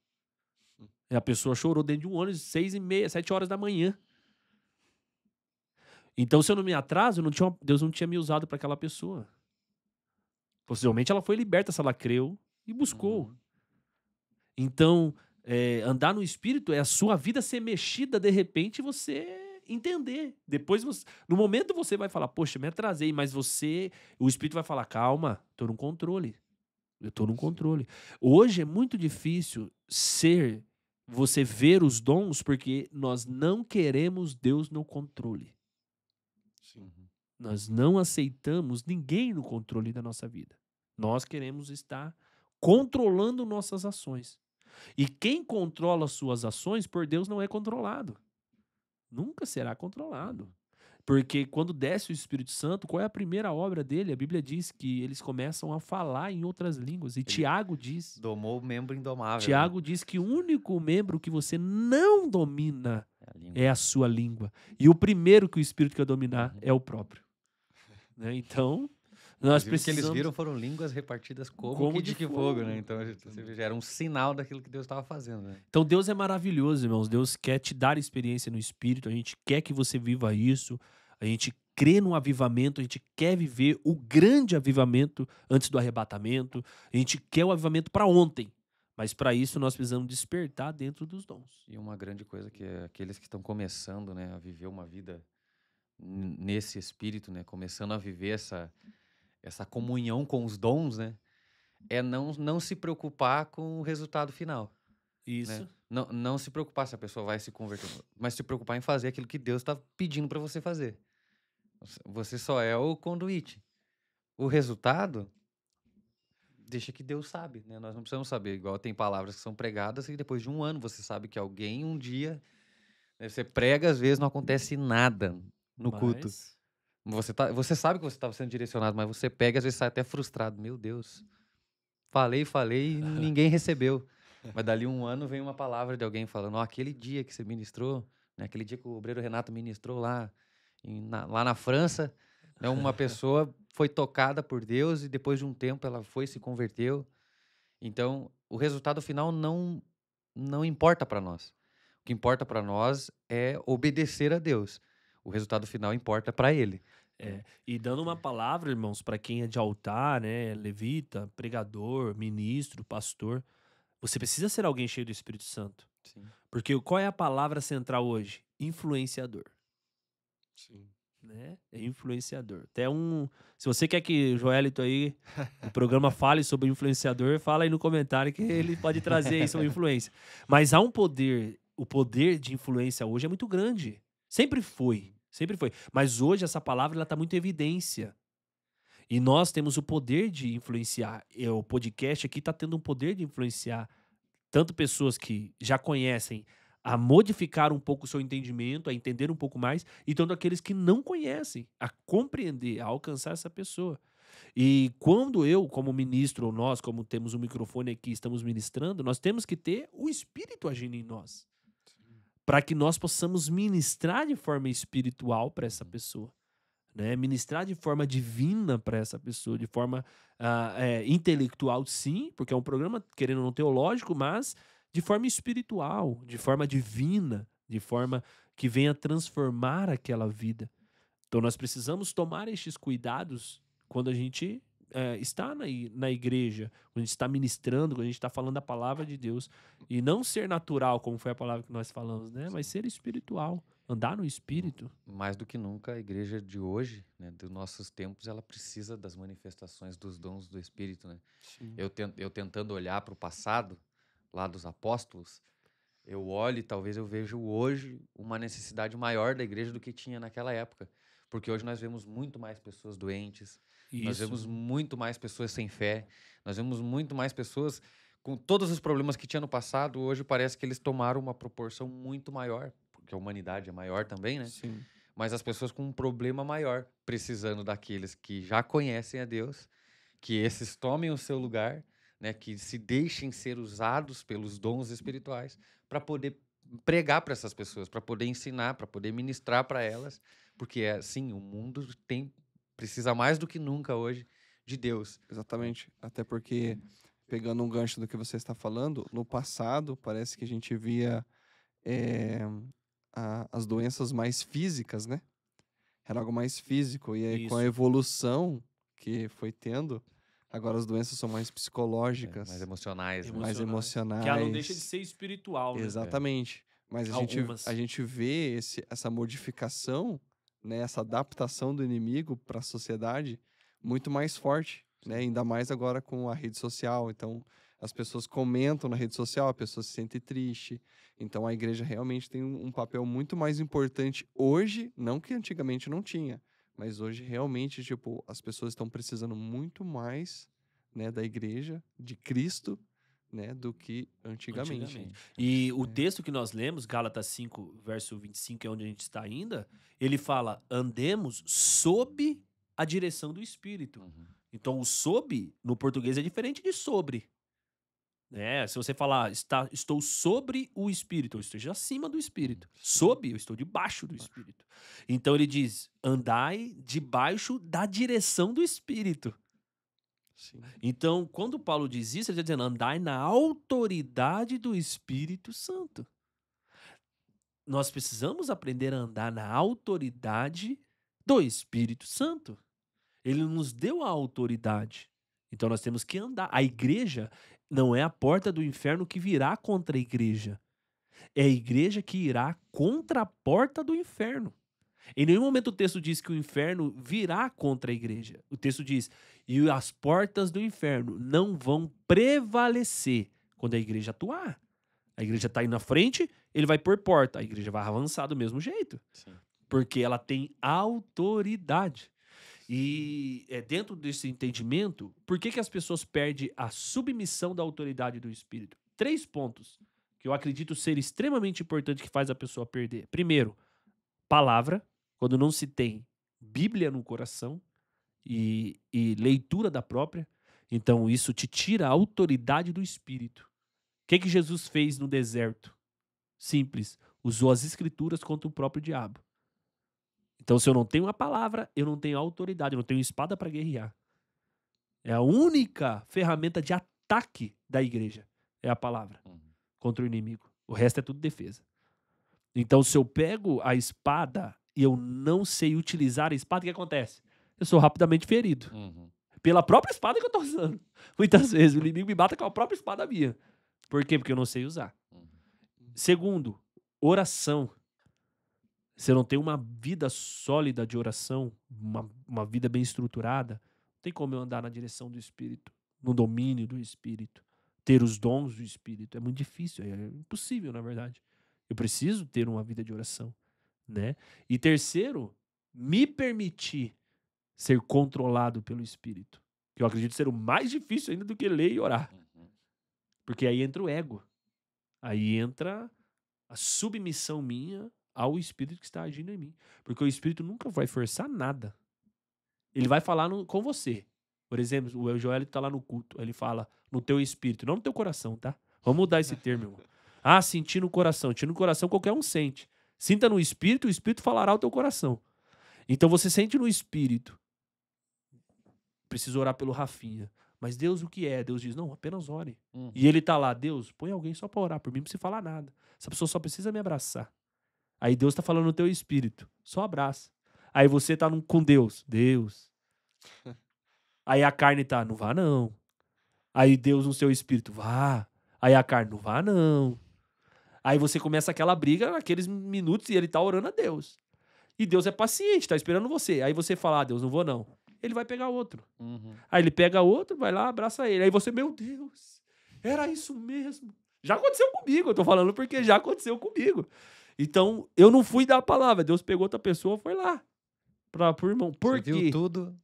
E a pessoa chorou dentro de um ônibus, 6h30, 7 horas da manhã. Então, se eu não me atraso, Deus não tinha me usado para aquela pessoa. Possivelmente ela foi liberta se ela creu e buscou. Uhum. Então, andar no Espírito é a sua vida ser mexida de repente e você entender. Depois, no momento você vai falar, poxa, me atrasei, mas o Espírito vai falar, calma, tô no controle. Eu tô no controle. Hoje é muito difícil você ver os dons porque nós não queremos Deus no controle. Sim. Uhum. Nós não aceitamos ninguém no controle da nossa vida. Nós queremos estar controlando nossas ações. E quem controla suas ações por Deus não é controlado. Nunca será controlado. Porque quando desce o Espírito Santo, qual é a primeira obra dele? A Bíblia diz que eles começam a falar em outras línguas. E Tiago diz Domou o membro indomável. Né? Tiago diz que o único membro que você não domina É a língua. é a sua língua. E o primeiro que o Espírito quer dominar é o próprio. Né? Então, nós Inclusive, o que precisamos... eles viram foram línguas repartidas como que de fogo, né? Então, você vê, já era um sinal daquilo que Deus estava fazendo, né? Então, Deus é maravilhoso, irmãos. Deus quer te dar experiência no Espírito. A gente quer que você viva isso. A gente crê no avivamento. A gente quer viver o grande avivamento antes do arrebatamento. A gente quer o avivamento para ontem. Mas para isso nós precisamos despertar dentro dos dons. E uma grande coisa que é aqueles que estão começando, né, a viver uma vida nesse espírito, né, começando a viver essa comunhão com os dons, né, é não se preocupar com o resultado final. Isso. Né? Não se preocupar se a pessoa vai se converter, mas se preocupar em fazer aquilo que Deus está pedindo para você fazer. Você só é o conduíte. O resultado, deixa que Deus sabe, né? Nós não precisamos saber. Igual tem palavras que são pregadas e depois de um ano você sabe que alguém um dia... Né, você prega, às vezes não acontece nada no culto. Você sabe que você estava sendo direcionado, mas você pega e às vezes sai até frustrado. Meu Deus, falei e ninguém recebeu. Mas dali um ano vem uma palavra de alguém falando, aquele dia que você ministrou, né, aquele dia que o obreiro Renato ministrou lá na França, né, uma pessoa foi tocada por Deus e depois de um tempo ela foi e se converteu. Então, o resultado final não importa para nós. O que importa para nós é obedecer a Deus. O resultado final importa para Ele. E dando uma palavra, irmãos, para quem é de altar, né, levita, pregador, ministro, pastor, você precisa ser alguém cheio do Espírito Santo. Sim. Porque qual é a palavra central hoje? Influenciador. Sim. Né? É influenciador. Se você quer que o Joelito aí, no programa, fale sobre influenciador, fala aí no comentário que ele pode trazer aí sobre influência. Mas há um poder, o poder de influência hoje é muito grande. Sempre foi. Mas hoje essa palavra está muito em evidência. E nós temos o poder de influenciar. O podcast aqui está tendo um poder de influenciar tanto pessoas que já conhecem a modificar um pouco o seu entendimento, a entender um pouco mais, e tanto aqueles que não conhecem, a compreender, a alcançar essa pessoa. E quando eu, como ministro, ou nós, como temos um microfone aqui, estamos ministrando, nós temos que ter o Espírito agindo em nós. Para que nós possamos ministrar de forma espiritual para essa pessoa. Né? Ministrar de forma divina para essa pessoa, de forma intelectual, sim, porque é um programa, querendo ou não, teológico, mas de forma espiritual, de forma divina, de forma que venha transformar aquela vida. Então nós precisamos tomar estes cuidados quando a gente está na igreja, quando a gente está ministrando, quando a gente está falando a palavra de Deus. E não ser natural, como foi a palavra que nós falamos, né? Mas ser espiritual. Andar no Espírito. Mais do que nunca, a igreja de hoje, né, dos nossos tempos, ela precisa das manifestações dos dons do Espírito. Né? Eu tentando olhar para o passado, lá dos apóstolos, eu olho e talvez eu vejo hoje uma necessidade maior da igreja do que tinha naquela época. Porque hoje nós vemos muito mais pessoas doentes, nós vemos muito mais pessoas sem fé, nós vemos muito mais pessoas com todos os problemas que tinha no passado. Hoje parece que eles tomaram uma proporção muito maior, porque a humanidade é maior também, né? Sim. Mas as pessoas com um problema maior, precisando daqueles que já conhecem a Deus, que esses tomem o seu lugar, né? Que se deixem ser usados pelos dons espirituais para poder pregar para essas pessoas, para poder ensinar, para poder ministrar para elas, porque sim, o mundo precisa mais do que nunca hoje de Deus. Exatamente. Até porque, pegando um gancho do que você está falando, no passado parece que a gente via as doenças mais físicas, né? Era algo mais físico. E aí, com a evolução que foi tendo, Agora as doenças são mais psicológicas, mais emocionais, né? mais emocionais. Que ela não deixa de ser espiritual, né? Exatamente. Mas Algumas. a gente vê essa modificação, né, essa adaptação do inimigo para a sociedade muito mais forte, né? Ainda mais agora com a rede social. Então, as pessoas comentam na rede social, a pessoa se sente triste. Então, a igreja realmente tem um papel muito mais importante hoje, não que antigamente não tinha, mas hoje realmente, tipo, as pessoas estão precisando muito mais, né, da igreja, de Cristo, né, do que antigamente. E o texto que nós lemos, Gálatas 5, verso 25, que é onde a gente está ainda, ele fala, andemos sob a direção do Espírito. Uhum. Então, o sob, no português, é diferente de sobre. Né? Se você falar, estou sobre o Espírito, eu esteja acima do Espírito. Sob, eu estou debaixo do Espírito. Então, ele diz, andai debaixo da direção do Espírito. Sim. Então, quando Paulo diz isso, ele está dizendo, andai na autoridade do Espírito Santo. Nós precisamos aprender a andar na autoridade do Espírito Santo. Ele nos deu a autoridade. Então, nós temos que andar. A igreja não é a porta do inferno que virá contra a igreja. É a igreja que irá contra a porta do inferno. Em nenhum momento o texto diz que o inferno virá contra a igreja. O texto diz, e as portas do inferno não vão prevalecer quando a igreja atuar. A igreja está aí na frente, ele vai por porta. A igreja vai avançar do mesmo jeito. Sim. Porque ela tem autoridade. E dentro desse entendimento, por que as pessoas perdem a submissão da autoridade do Espírito? 3 pontos que eu acredito ser extremamente importante que faz a pessoa perder. Primeiro, palavra. Quando não se tem Bíblia no coração e leitura da própria, então isso te tira a autoridade do Espírito. O que Jesus fez no deserto? Simples. Usou as Escrituras contra o próprio diabo. Então, se eu não tenho a palavra, eu não tenho autoridade, eu não tenho espada para guerrear. É a única ferramenta de ataque da igreja. É a palavra contra o inimigo. O resto é tudo defesa. Então, se eu pego a espada e eu não sei utilizar a espada, o que acontece? Eu sou rapidamente ferido. Pela própria espada que eu estou usando. Muitas vezes o inimigo me mata com a própria espada minha. Por quê? Porque eu não sei usar. Segundo, oração. Se eu não tenho uma vida sólida de oração, uma vida bem estruturada, não tem como eu andar na direção do Espírito, no domínio do Espírito, ter os dons do Espírito. É muito difícil, é impossível, na verdade. Eu preciso ter uma vida de oração, né? E terceiro, me permitir ser controlado pelo Espírito. Que eu acredito ser o mais difícil ainda do que ler e orar. Porque aí entra o ego. Aí entra a submissão minha ao Espírito que está agindo em mim. Porque o Espírito nunca vai forçar nada. Ele vai falar com você. Por exemplo, o Joel está lá no culto. Ele fala no teu espírito, não no teu coração, tá? Vamos mudar esse termo, irmão. Ah, sentir no coração. Sentir no coração qualquer um sente. Sinta no espírito, o espírito falará ao teu coração. Então você sente no espírito. Preciso orar pelo Rafinha. Mas Deus o que é? Deus diz, não, apenas ore. E ele tá lá, Deus, põe alguém só para orar por mim, não precisa falar nada. Essa pessoa só precisa me abraçar. Aí Deus tá falando no teu espírito, só abraça. Aí você tá com Deus, Deus. Aí a carne tá, não vá não. Aí Deus no seu espírito, vá. Aí a carne, não vá não. Aí você começa aquela briga naqueles minutos e ele tá orando a Deus. E Deus é paciente, tá esperando você. Aí você fala, Deus, não vou não. Ele vai pegar outro. Aí ele pega outro, vai lá, abraça ele. Aí você, meu Deus, era isso mesmo. Já aconteceu comigo, eu tô falando porque já aconteceu comigo. Então, eu não fui dar a palavra. Deus pegou outra pessoa, foi lá. Pro irmão. Por quê? Você viu tudo,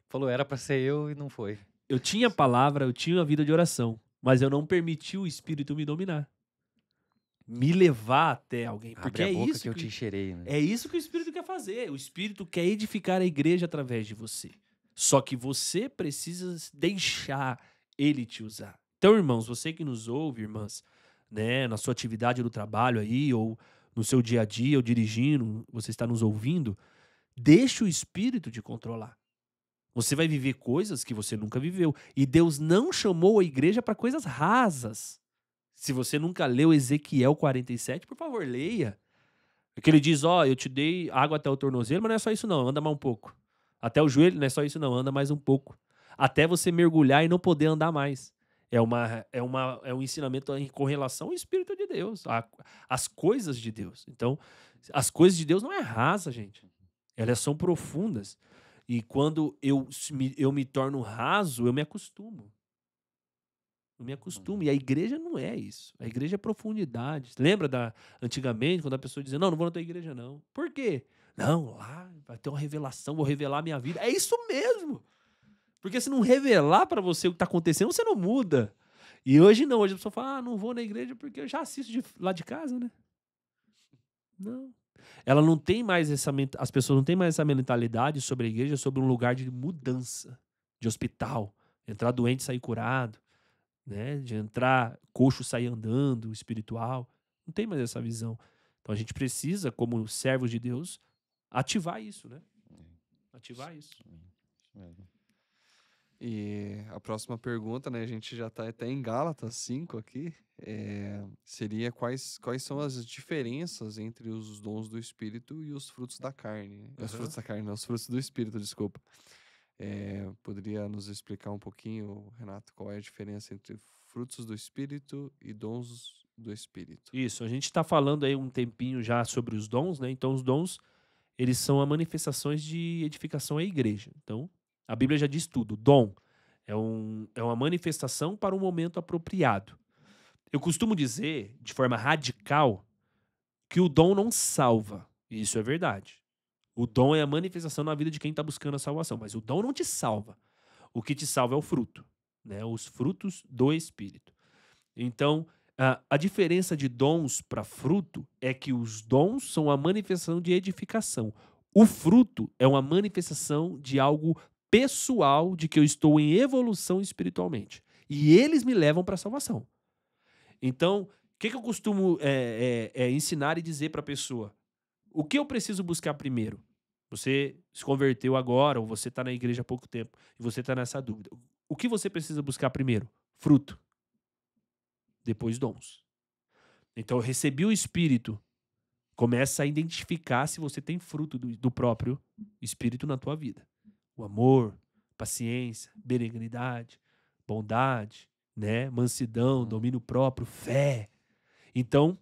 falou, era pra ser eu e não foi. Eu tinha palavra, eu tinha a vida de oração. Mas eu não permiti o Espírito me dominar. Me levar até alguém. Porque Abre a boca isso que eu te encherei, né? É isso que o Espírito quer fazer. O Espírito quer edificar a igreja através de você. Só que você precisa deixar ele te usar. Então, irmãos, você que nos ouve, irmãs, né, na sua atividade do trabalho aí, ou no seu dia a dia, ou dirigindo, você está nos ouvindo, deixa o Espírito te controlar. Você vai viver coisas que você nunca viveu. E Deus não chamou a igreja para coisas rasas. Se você nunca leu Ezequiel 47, por favor, leia. Porque ele diz, eu te dei água até o tornozelo, mas não é só isso não, anda mais um pouco. Até o joelho, não é só isso não, anda mais um pouco. até você mergulhar e não poder andar mais. É um ensinamento com relação ao Espírito de Deus, às coisas de Deus. Então, as coisas de Deus não é rasa, gente. Elas são profundas. E quando eu me torno raso, eu me acostumo. Eu me acostumo. E a igreja não é isso. A igreja é profundidade. Lembra antigamente, quando a pessoa dizia, não vou na tua igreja, não. Por quê? Não, lá vai ter uma revelação, vou revelar a minha vida. É isso mesmo. Porque se não revelar pra você o que tá acontecendo, você não muda. E hoje não. Hoje a pessoa fala, não vou na igreja porque eu já assisto lá de casa, né? Não. Ela não tem mais as pessoas não têm mais essa mentalidade sobre a igreja, sobre um lugar de mudança, de hospital. Entrar doente e sair curado. Né, de entrar, coxo sair andando, espiritual. Não tem mais essa visão. Então a gente precisa, como servos de Deus, ativar isso, né? Ativar isso. E a próxima pergunta, né? A gente já está até em Gálatas 5 aqui. Seria quais são as diferenças entre os dons do Espírito e os frutos da carne? Né? Os frutos da carne, não, os frutos do Espírito, desculpa. Poderia nos explicar um pouquinho, Renato, qual é a diferença entre frutos do Espírito e dons do Espírito? Isso, a gente está falando aí um tempinho já sobre os dons, né? Então os dons, eles são as manifestações de edificação à igreja. Então, a Bíblia já diz tudo. Dom é uma manifestação para um momento apropriado. Eu costumo dizer, de forma radical, que o dom não salva. E isso é verdade. O dom é a manifestação na vida de quem está buscando a salvação. Mas o dom não te salva. O que te salva é o fruto. Né? Os frutos do Espírito. Então, a diferença de dons para fruto é que os dons são a manifestação de edificação. O fruto é uma manifestação de algo pessoal, de que eu estou em evolução espiritualmente. E eles me levam para a salvação. Então, o que eu costumo ensinar e dizer para a pessoa? O que eu preciso buscar primeiro? Você se converteu agora, ou você está na igreja há pouco tempo, e você está nessa dúvida. O que você precisa buscar primeiro? Fruto. Depois dons. Então, eu recebi o Espírito. Começa a identificar se você tem fruto do próprio Espírito na tua vida. O amor, paciência, benignidade, bondade, né? Mansidão, domínio próprio, fé. Então,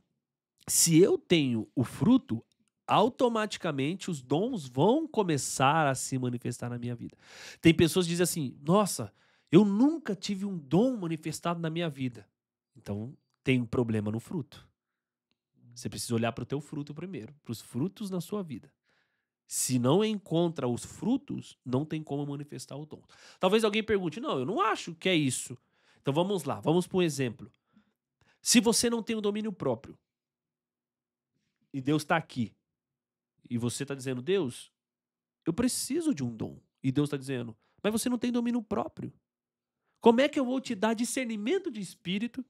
se eu tenho o fruto, automaticamente os dons vão começar a se manifestar na minha vida. Tem pessoas que dizem assim, nossa, eu nunca tive um dom manifestado na minha vida. Então, tem um problema no fruto. Você precisa olhar para o teu fruto primeiro, para os frutos na sua vida. Se não encontra os frutos, não tem como manifestar o dom. Talvez alguém pergunte, não, eu não acho que é isso. Então vamos lá, vamos para um exemplo. Se você não tem o domínio próprio, e Deus está aqui, e você está dizendo, Deus, eu preciso de um dom. E Deus está dizendo, mas você não tem domínio próprio. Como é que eu vou te dar discernimento de espírito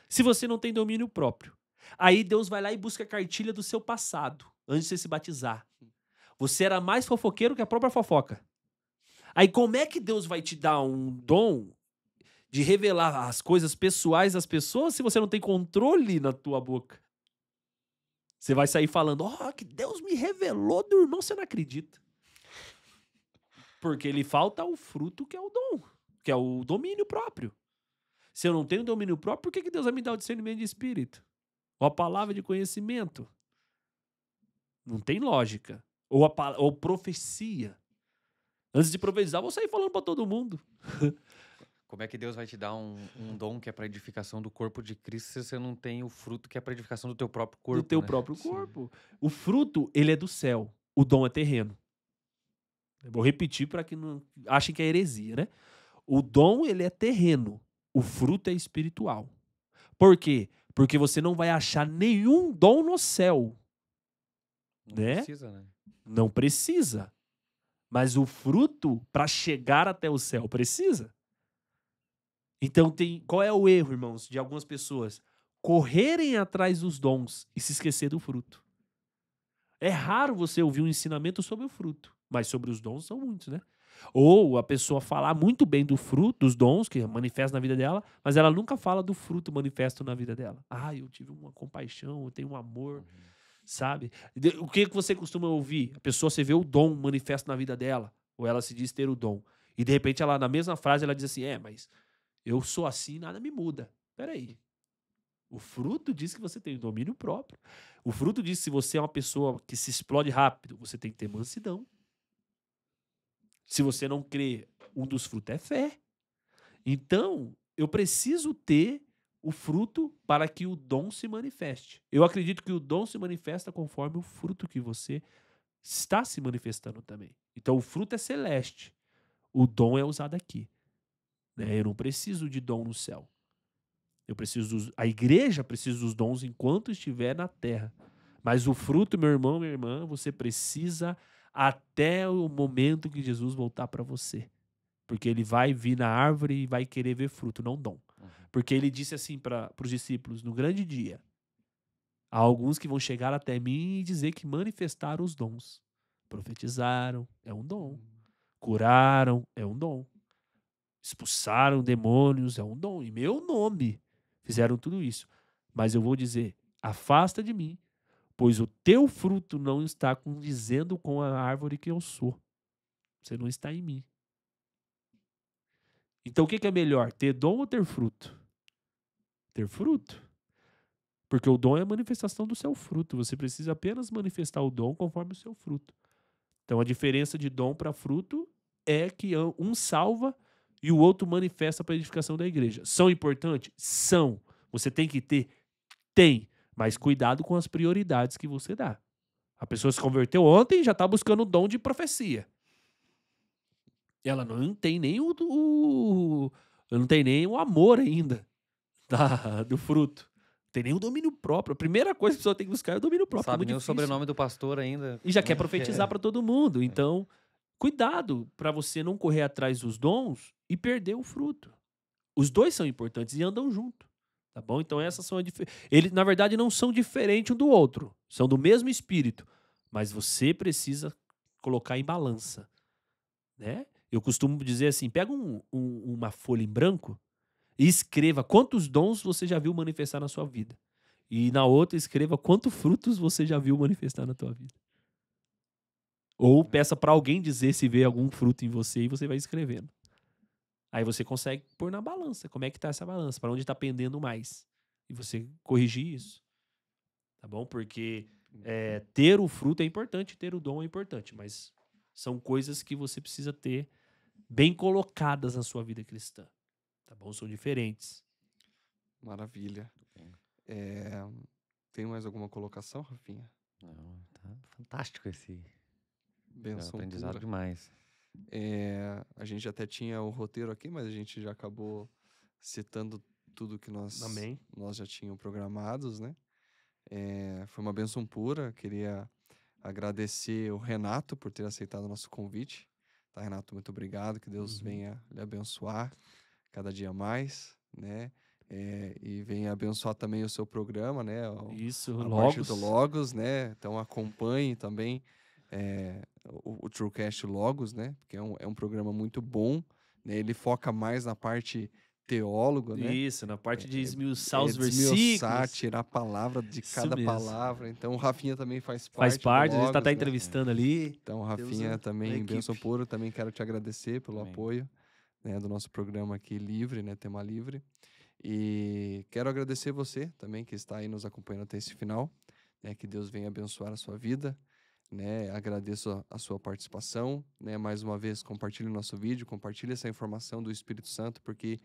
se você não tem domínio próprio? Aí Deus vai lá e busca a cartilha do seu passado, antes de você se batizar. Você era mais fofoqueiro que a própria fofoca. Aí como é que Deus vai te dar um dom de revelar as coisas pessoais das pessoas se você não tem controle na tua boca? Você vai sair falando, que Deus me revelou do irmão, você não acredita. Porque lhe falta o fruto que é o dom, que é o domínio próprio. Se eu não tenho domínio próprio, por que Deus vai me dar o discernimento de espírito? Ou a palavra de conhecimento? Não tem lógica. Ou profecia. Antes de profetizar, eu vou sair falando para todo mundo. Como é que Deus vai te dar um dom que é para edificação do corpo de Cristo se você não tem o fruto que é para edificação do teu próprio corpo? Do teu próprio corpo. O fruto, ele é do céu. O dom é terreno. Eu vou repetir para que não achem que é heresia, né? O dom, ele é terreno. O fruto é espiritual. Por quê? Porque você não vai achar nenhum dom no céu. Não né? precisa, né? Não precisa. Mas o fruto, para chegar até o céu, precisa. Então, qual é o erro, irmãos, de algumas pessoas? Correrem atrás dos dons e se esquecer do fruto. É raro você ouvir um ensinamento sobre o fruto, mas sobre os dons são muitos, né? Ou a pessoa falar muito bem do fruto, dos dons que manifestam na vida dela, mas ela nunca fala do fruto manifesto na vida dela. Eu tive uma compaixão, eu tenho um amor, sabe? O que você costuma ouvir? A pessoa, você vê o dom manifesto na vida dela, ou ela se diz ter o dom. E de repente, ela, na mesma frase, ela diz assim, mas eu sou assim, nada me muda. Peraí. O fruto diz que você tem domínio próprio. O fruto diz que se você é uma pessoa que se explode rápido, você tem que ter mansidão. Se você não crê, um dos frutos é fé. Então, eu preciso ter o fruto para que o dom se manifeste. Eu acredito que o dom se manifesta conforme o fruto que você está se manifestando também. Então, o fruto é celeste. O dom é usado aqui. Né? Eu não preciso de dom no céu. A igreja precisa dos dons enquanto estiver na terra. Mas o fruto, meu irmão, minha irmã, você precisa até o momento que Jesus voltar para você. Porque ele vai vir na árvore e vai querer ver fruto, não dom. Porque ele disse assim para os discípulos, no grande dia, há alguns que vão chegar até mim e dizer que manifestaram os dons. Profetizaram, é um dom. Curaram, é um dom. Expulsaram demônios, é um dom. Em meu nome fizeram tudo isso. Mas eu vou dizer, afasta de mim, pois o teu fruto não está condizendo com a árvore que eu sou. Você não está em mim. Então o que é melhor, ter dom ou ter fruto? Ter fruto. Porque o dom é a manifestação do seu fruto. Você precisa apenas manifestar o dom conforme o seu fruto. Então a diferença de dom para fruto é que um salva e o outro manifesta para a edificação da igreja. São importantes? São. Você tem que ter? Tem. Mas cuidado com as prioridades que você dá. A pessoa se converteu ontem e já está buscando o dom de profecia. Ela não tem nem não tem nem o amor ainda do fruto. Não tem nem o domínio próprio. A primeira coisa que a pessoa tem que buscar é o domínio próprio. Sabe é nem o difícil. sobrenome do pastor ainda. E já quer profetizar para todo mundo. Então, cuidado para você não correr atrás dos dons e perder o fruto. Os dois são importantes e andam junto. Tá bom? Então essas são eles, na verdade, não são diferentes um do outro. São do mesmo espírito. Mas você precisa colocar em balança. Né? Eu costumo dizer assim, pega uma folha em branco e escreva quantos dons você já viu manifestar na sua vida. E na outra escreva quantos frutos você já viu manifestar na tua vida. Ou peça para alguém dizer se vê algum fruto em você e você vai escrevendo. Aí você consegue pôr na balança. Como é que tá essa balança? Para onde está pendendo mais? E você corrigir isso. Tá bom? Porque ter o fruto é importante, ter o dom é importante. Mas são coisas que você precisa ter bem colocadas na sua vida cristã. Tá bom? São diferentes. Maravilha. Tem mais alguma colocação, Rafinha? Não, tá fantástico esse Benção aprendizado pura. demais. A gente até tinha o roteiro aqui, mas a gente já acabou citando tudo que nós já tínhamos programados, né? Foi uma bênção pura. Queria agradecer o Renato por ter aceitado o nosso convite. Tá, Renato? Muito obrigado. Que Deus venha lhe abençoar cada dia mais, né? E venha abençoar também o seu programa, né? Isso, a Logos. parte do Logos, né? Então acompanhe também o TrueCast Logos, né? Porque é um programa muito bom, né? Ele foca mais na parte teóloga, né? Isso, na parte de esmiuçar os desmiuçar, versículos. tirar a palavra de Isso cada mesmo. palavra. Então o Rafinha também faz parte Faz parte, do a gente tá Logos, né? entrevistando ali. Então, Rafinha, Deus, também, equipe. bênção pura, também quero te agradecer pelo Amém. apoio, né, do nosso programa aqui livre, né, tema livre. E quero agradecer você também que está aí nos acompanhando até esse final, né, que Deus venha abençoar a sua vida, né, agradeço a sua participação, né, mais uma vez compartilhe o nosso vídeo, compartilhe essa informação do Espírito Santo, porque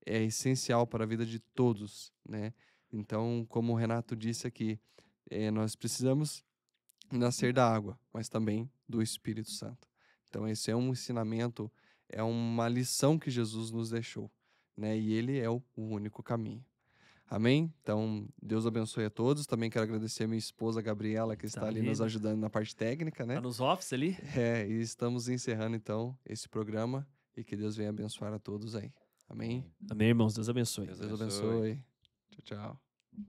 é essencial para a vida de todos, né. Então, como o Renato disse aqui, nós precisamos nascer da água, mas também do Espírito Santo. Então esse é um ensinamento, é uma lição que Jesus nos deixou, né? E ele é o único caminho. Amém? Então, Deus abençoe a todos. Também quero agradecer a minha esposa Gabriela, que está ali nos ajudando na parte técnica, né? Tá nos office ali? E estamos encerrando então esse programa e que Deus venha abençoar a todos aí. Amém? Amém, irmãos. Deus abençoe. Deus abençoe. Tchau, tchau.